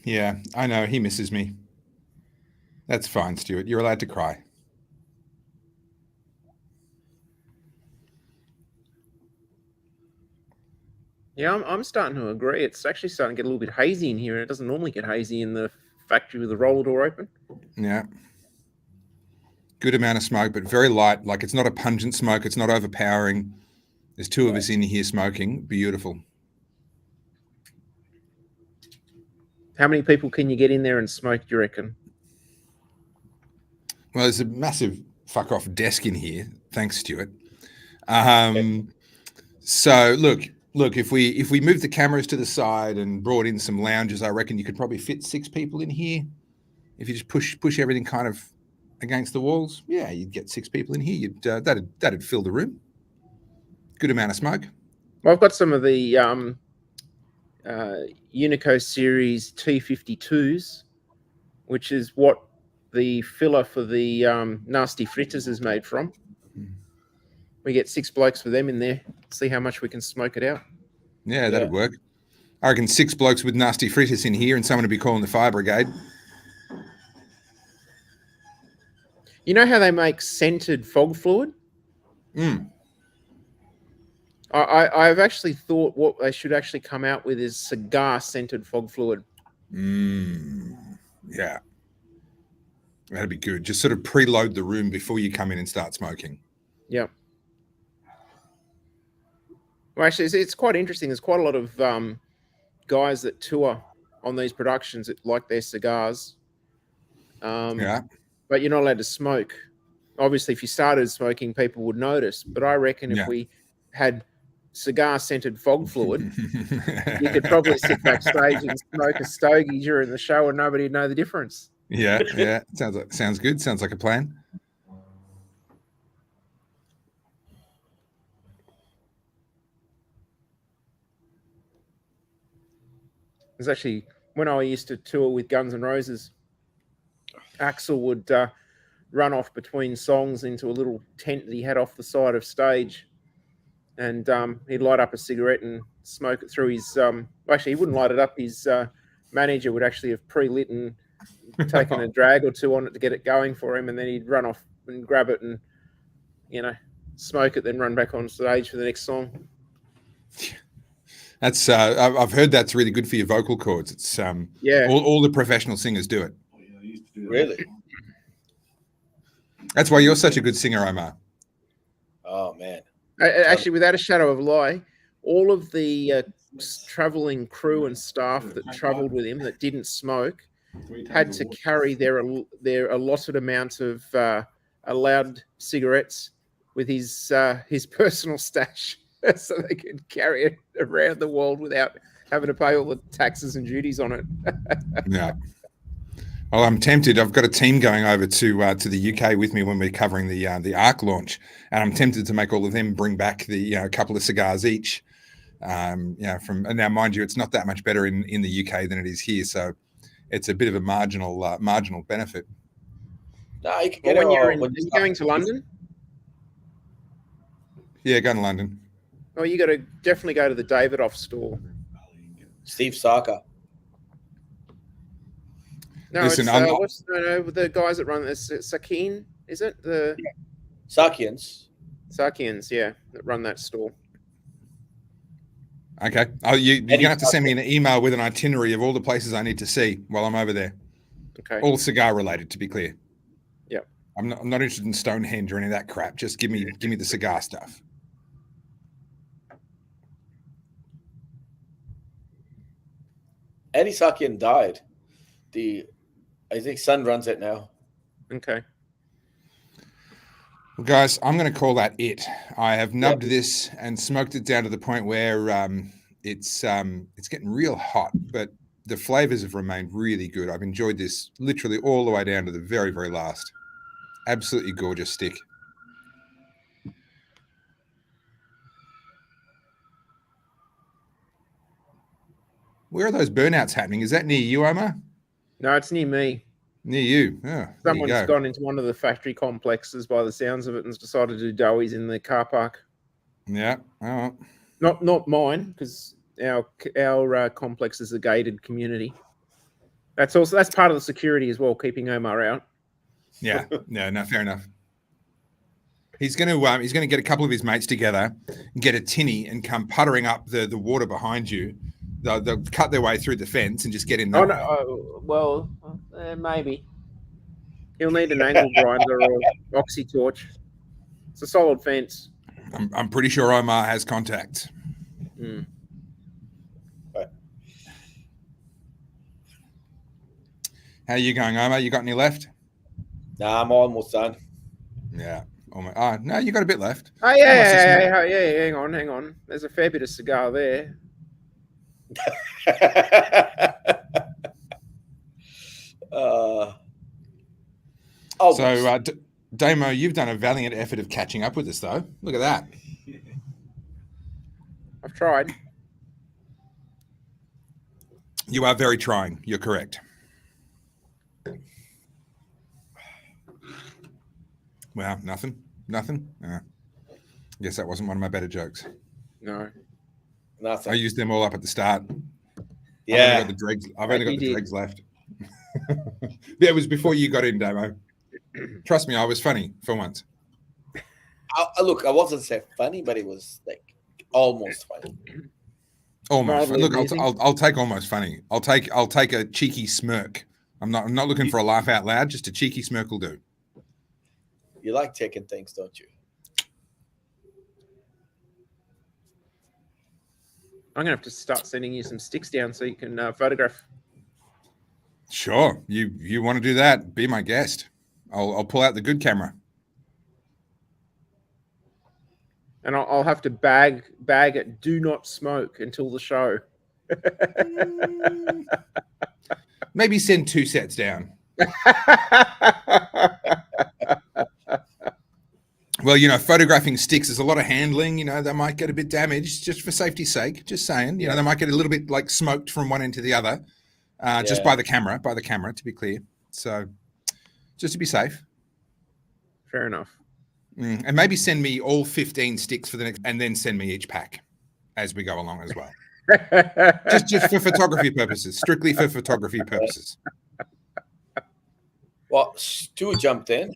Yeah, I know. He misses me. That's fine, Stuart. You're allowed to cry. Yeah, I'm starting to agree. It's actually starting to get a little bit hazy in here. It doesn't normally get hazy in the factory with the roller door open. Yeah. Good amount of smoke, but very light. Like, it's not a pungent smoke. It's not overpowering. There's two of us in here smoking. Beautiful. How many people can you get in there and smoke, do you reckon? Well, there's a massive fuck off desk in here. Thanks, Stuart. So look, if we move the cameras to the side and brought in some lounges, I reckon you could probably fit 6 people in here. If you just push everything kind of against the walls, yeah, you'd get 6 people in here. You'd that'd fill the room. Good amount of smoke. Well, I've got some of the Unico series T52s, which is what the filler for the nasty fritters is made from. We get 6 blokes with them in there. See how much we can smoke it out. Yeah, that'd work. I reckon 6 blokes with nasty fritters in here, and someone would be calling the fire brigade. You know how they make scented fog fluid? I've actually thought what they should actually come out with is cigar scented fog fluid. Yeah. That'd be good. Just sort of preload the room before you come in and start smoking. Yeah. Well, actually, it's quite interesting. There's quite a lot of guys that tour on these productions that like their cigars. Yeah. But you're not allowed to smoke. Obviously, if you started smoking, people would notice. But I reckon if we had cigar-scented fog fluid, you could probably sit backstage and smoke a stogie during the show and nobody would know the difference. Yeah. Sounds good. Sounds like a plan. There's actually, when I used to tour with Guns N' Roses, Axl would run off between songs into a little tent that he had off the side of stage, and he'd light up a cigarette and smoke it through his... actually, he wouldn't light it up. His manager would actually have pre-lit and taken a drag or two on it to get it going for him, and then he'd run off and grab it and, smoke it, then run back on stage for the next song. That's I've heard that's really good for your vocal cords. It's all the professional singers do it. Really? That's why you're such a good singer, Omar. Oh man! Actually, without a shadow of a lie, all of the traveling crew and staff that traveled with him that didn't smoke had to carry their allotted amount of allowed cigarettes with his personal stash, so they could carry it around the world without having to pay all the taxes and duties on it. Yeah. Well, I'm tempted. I've got a team going over to the UK with me when we're covering the ARC launch, and I'm tempted to make all of them bring back a couple of cigars each. And now, mind you, it's not that much better in the UK than it is here, so it's a bit of a marginal benefit. No, you can get when it you're going to London. Yeah, going to London. Oh, you got to definitely go to the Davidoff store. Steve Saka. No, Listen, it's the guys that run this. Sakin, is it the Sakians? Sakians, yeah, that run that store. Okay. Oh, you're gonna have to send me an email with an itinerary of all the places I need to see while I'm over there. Okay. All cigar related, to be clear. Yeah. I'm not interested in Stonehenge or any of that crap. Just give me the cigar stuff. Eddie Sakian died. I think Sun runs it now. Okay. Well, guys, I'm going to call that it. I have nubbed this and smoked it down to the point where it's getting real hot, but the flavors have remained really good. I've enjoyed this literally all the way down to the very, very last. Absolutely gorgeous stick. Where are those burnouts happening? Is that near you, Omar? No, it's near me. Near you. Oh, Someone's gone into one of the factory complexes by the sounds of it and decided to do doughies in the car park. Yeah. Oh. Not mine, because our complex is a gated community. That's part of the security as well, keeping Omar out. Yeah. No, fair enough. He's going to get a couple of his mates together, get a tinny, and come puttering up the water behind you. They'll cut their way through the fence and just get in there. Maybe. He'll need an angle grinder or oxy torch. It's a solid fence. I'm pretty sure Omar has contacts. Mm. Right. How are you going, Omar? You got any left? Nah, I'm almost done. Yeah. Oh, no, you got a bit left. Oh, yeah. Hang on. There's a fair bit of cigar there. Damo, you've done a valiant effort of catching up with us, though. Look at that. I've tried. You are very trying. You're correct. Well, nothing. I guess that wasn't one of my better jokes. No. Nothing. I used them all up at the start. Yeah. I've only got the dregs left. Yeah, it was before you got in, Damo. Trust me, I was funny for once. Look, I wasn't say funny, but it was like almost funny. Almost. Look, I'll take almost funny. I'll take a cheeky smirk. I'm not looking for a laugh out loud. Just a cheeky smirk will do. You like taking things, don't you? I'm gonna have to start sending you some sticks down so you can photograph. Sure, you want to do that? Be my guest. I'll pull out the good camera. And I'll have to bag it. Do not smoke until the show. Maybe send 2 sets down. Well, photographing sticks is a lot of handling. They might get a bit damaged just for safety's sake. Just saying. They might get a little bit like smoked from one end to the other, just by the camera, to be clear. So just to be safe. Fair enough. And maybe send me all 15 sticks for the next, and then send me each pack as we go along as well. just for photography purposes, strictly for photography purposes. Well, Stu jumped in.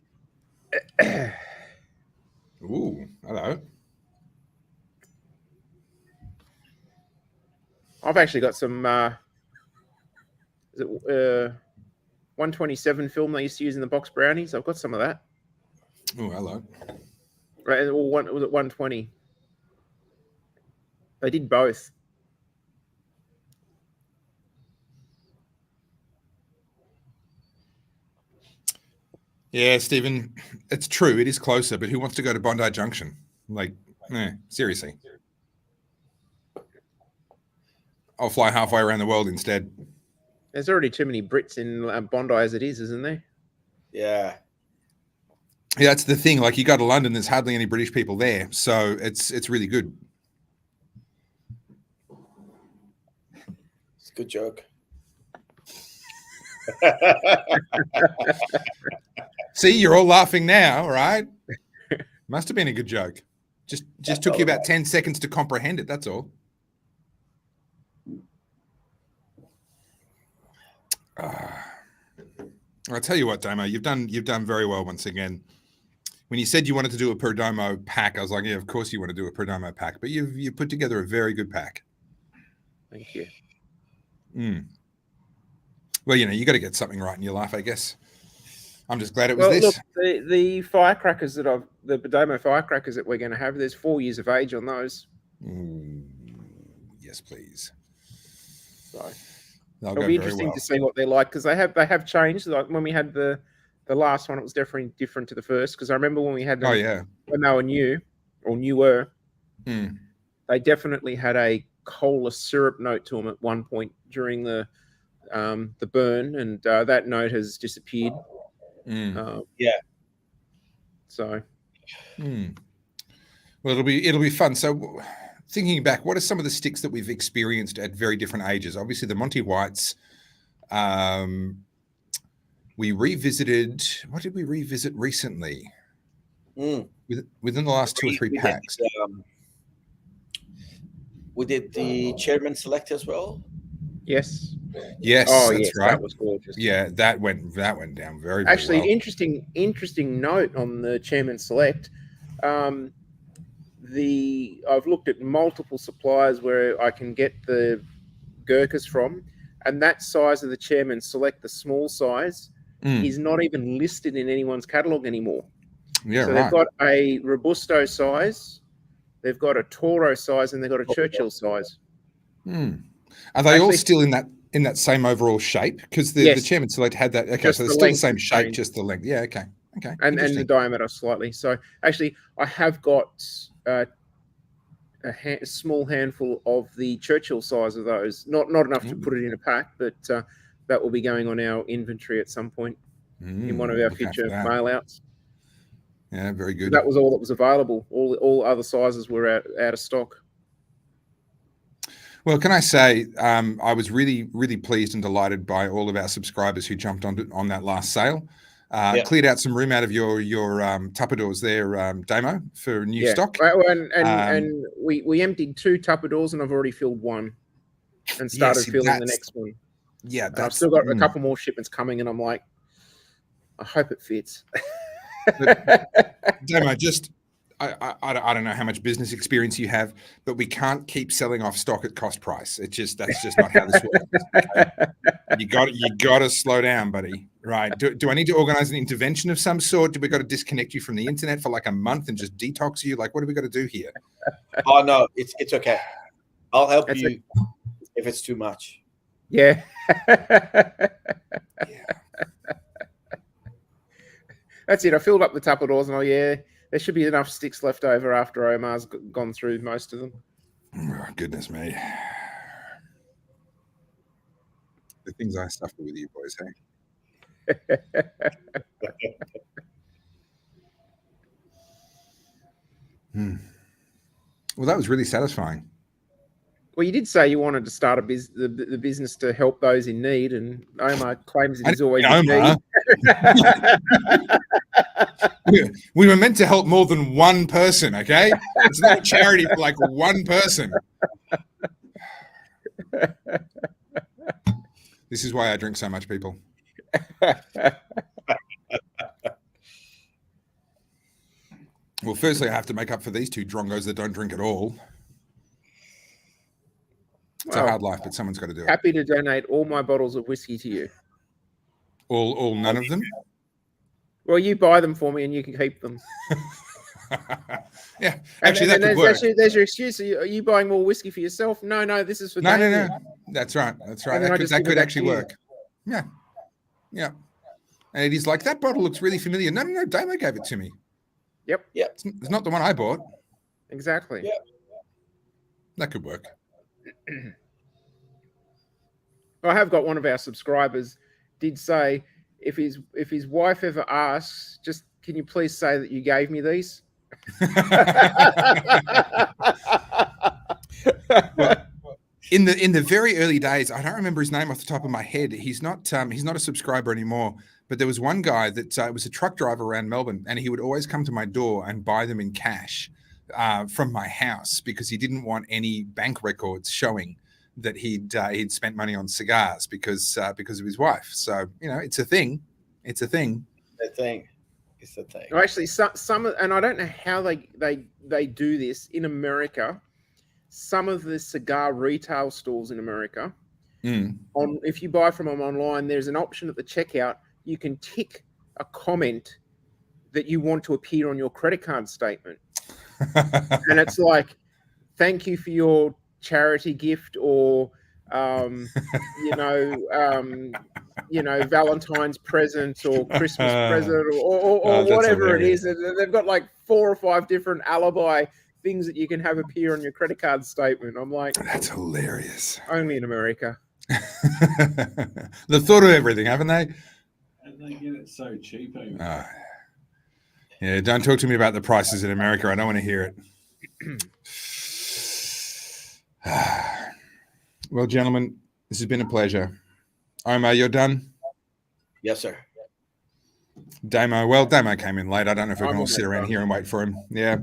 Ooh, hello. I've actually got some 127 film they used to use in the box brownies. I've got some of that. Oh, hello. Right, was it 120? They did both. Yeah, Stephen, it's true. It is closer, but who wants to go to Bondi Junction? Like, seriously. I'll fly halfway around the world instead. There's already too many Brits in Bondi as it is, isn't there? Yeah. Yeah, that's the thing. Like, you go to London, there's hardly any British people there, so it's really good. It's a good joke. See, you're all laughing now, right? Must have been a good joke. Just took you about 10 seconds to comprehend it. That's all. I'll tell you what, Damo, you've done very well once again. When you said you wanted to do a Perdomo pack, I was like, yeah, of course you want to do a Perdomo pack, but you've put together a very good pack. Thank you. Well, you got to get something right in your life, I guess. I'm just glad it was this. Look, the firecrackers the Perdomo firecrackers that we're going to have, there's 4 years of age on those. Yes, please. So it'll be interesting to see what they're like, because they have changed. Like when we had the last one, it was definitely different to the first. Because I remember when we had them, when they were new or newer, they definitely had a cola syrup note to them at one point during the burn, and that note has disappeared. So. Well, it'll be fun. So, thinking back, what are some of the sticks that we've experienced at very different ages? Obviously, the Monty Whites. We revisited. What did we revisit recently? Within the last 2 or 3 packs. We did the Chairman Select as well. Yes. Yes. Oh, that's yes, right. That was gorgeous. Yeah, that went down very, very actually well. An interesting note on the Chairman Select. I've looked at multiple suppliers where I can get the Gurkhas from, and that size of the Chairman Select, the small size, is not even listed in anyone's catalog anymore. Yeah, so they've got a Robusto size, they've got a Toro size, and they've got a Churchill size. Are they all still in that same overall shape? Because the Chairman Select had that. Okay, so they're still the same shape, just the length. Yeah, okay. And the diameter slightly. So actually, I have got a small handful of the Churchill size of those. Not enough to put it in a pack, but that will be going on our inventory at some point in one of our future mail outs. Yeah, very good. That was all that was available. All other sizes were out of stock. Well, can I say I was really, really pleased and delighted by all of our subscribers who jumped on that last sale. Cleared out some room out of your Tupperdoors there, Damo, for new stock. And we emptied 2 Tupperdoors, and I've already filled one and started filling the next one. Yeah, I've still got a couple more shipments coming, and I'm like, I hope it fits. Damo, I don't know how much business experience you have, but we can't keep selling off stock at cost price. That's just not how this works. Okay? You got to slow down, buddy. Right? Do I need to organize an intervention of some sort? Do we got to disconnect you from the internet for like a month and just detox you? Like, what do we got to do here? Oh no, it's okay. I'll help you if it's too much. Yeah. That's it. I filled up the Tupperdoors, and there should be enough sticks left over after Omar's gone through most of them. Oh, goodness me. The things I suffer with you boys, hey? Well, that was really satisfying. Well, you did say you wanted to start the business to help those in need, and Omar claims it is always in need. We were meant to help more than one person, okay? It's not a charity for like one person. This is why I drink so much, people. firstly, I have to make up for these two drongos that don't drink at all. It's a hard life, but someone's got to do it. Happy to donate all my bottles of whiskey to you. All none of them? Well, you buy them for me and you can keep them. Yeah, actually, that could work. There's your excuse. Are you buying more whiskey for yourself? No, this is for Damien. No. That's right. That could actually work. Yeah. And he's like, that bottle looks really familiar. No, Damo gave it to me. Yep. It's not the one I bought. Exactly. Yep. That could work. I have got one of our subscribers did say if his wife ever asks, just can you please say that you gave me these? Well, in the very early days, I don't remember his name off the top of my head. He's not a subscriber anymore. But there was one guy that was a truck driver around Melbourne, and he would always come to my door and buy them in cash from my house because he didn't want any bank records showing that he'd spent money on cigars because of his wife. So it's a thing. It's a thing. It's a thing. Actually, some and I don't know how they do this in America. Some of the cigar retail stores in America, if you buy from them online, there's an option at the checkout. You can tick a comment that you want to appear on your credit card statement. And it's like, thank you for your charity gift or, Valentine's present or Christmas present or whatever it is. They've got like 4 or 5 different alibi things that you can have appear on your credit card statement. I'm like, that's hilarious. Only in America. They've thought of everything, haven't they? And they get it so cheap. Yeah, don't talk to me about the prices in America. I don't want to hear it. Well, gentlemen, this has been a pleasure. Omar, you're done? Yes, sir. Damo came in late. I don't know if we can all sit around here and wait for him. Yeah.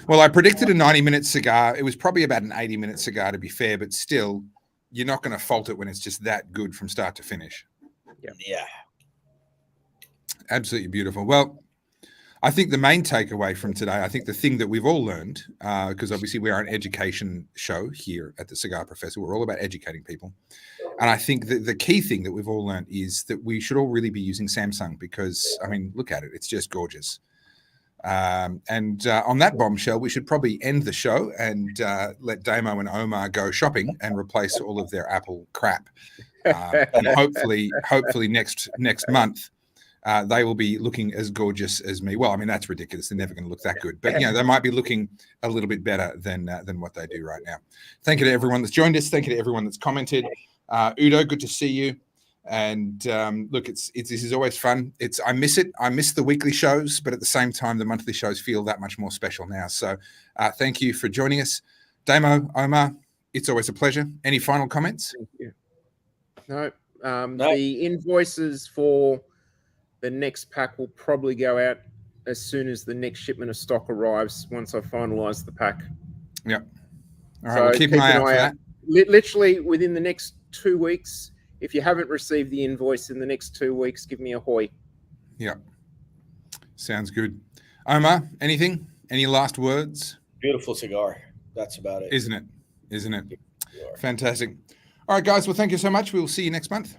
Well, I predicted a 90-minute cigar. It was probably about an 80-minute cigar, to be fair, but still, you're not going to fault it when it's just that good from start to finish. Yeah. Absolutely beautiful. Well, I think the main takeaway from today, I think the thing that we've all learned, because obviously we are an education show here at the Cigar Professor. We're all about educating people. And I think that the key thing that we've all learned is that we should all really be using Samsung because, I mean, look at it. It's just gorgeous. And on that bombshell, we should probably end the show and let Damo and Omar go shopping and replace all of their Apple crap. And hopefully next month, they will be looking as gorgeous as me. Well, I mean, that's ridiculous. They're never going to look that good. But, they might be looking a little bit better than what they do right now. Thank you to everyone that's joined us. Thank you to everyone that's commented. Udo, good to see you. And look, this is always fun. I miss it. I miss the weekly shows, but at the same time, the monthly shows feel that much more special now. So thank you for joining us. Damo, Omar, it's always a pleasure. Any final comments? Thank you. No. The invoices for the next pack will probably go out as soon as the next shipment of stock arrives once I finalize the pack. Yep. All right, we'll keep an eye out for that. Literally within the next 2 weeks, if you haven't received the invoice in the next 2 weeks, give me a hoy. Yeah. Sounds good. Omar, anything? Any last words? Beautiful cigar. That's about it. Isn't it? Fantastic. All right, guys. Well, thank you so much. We'll see you next month.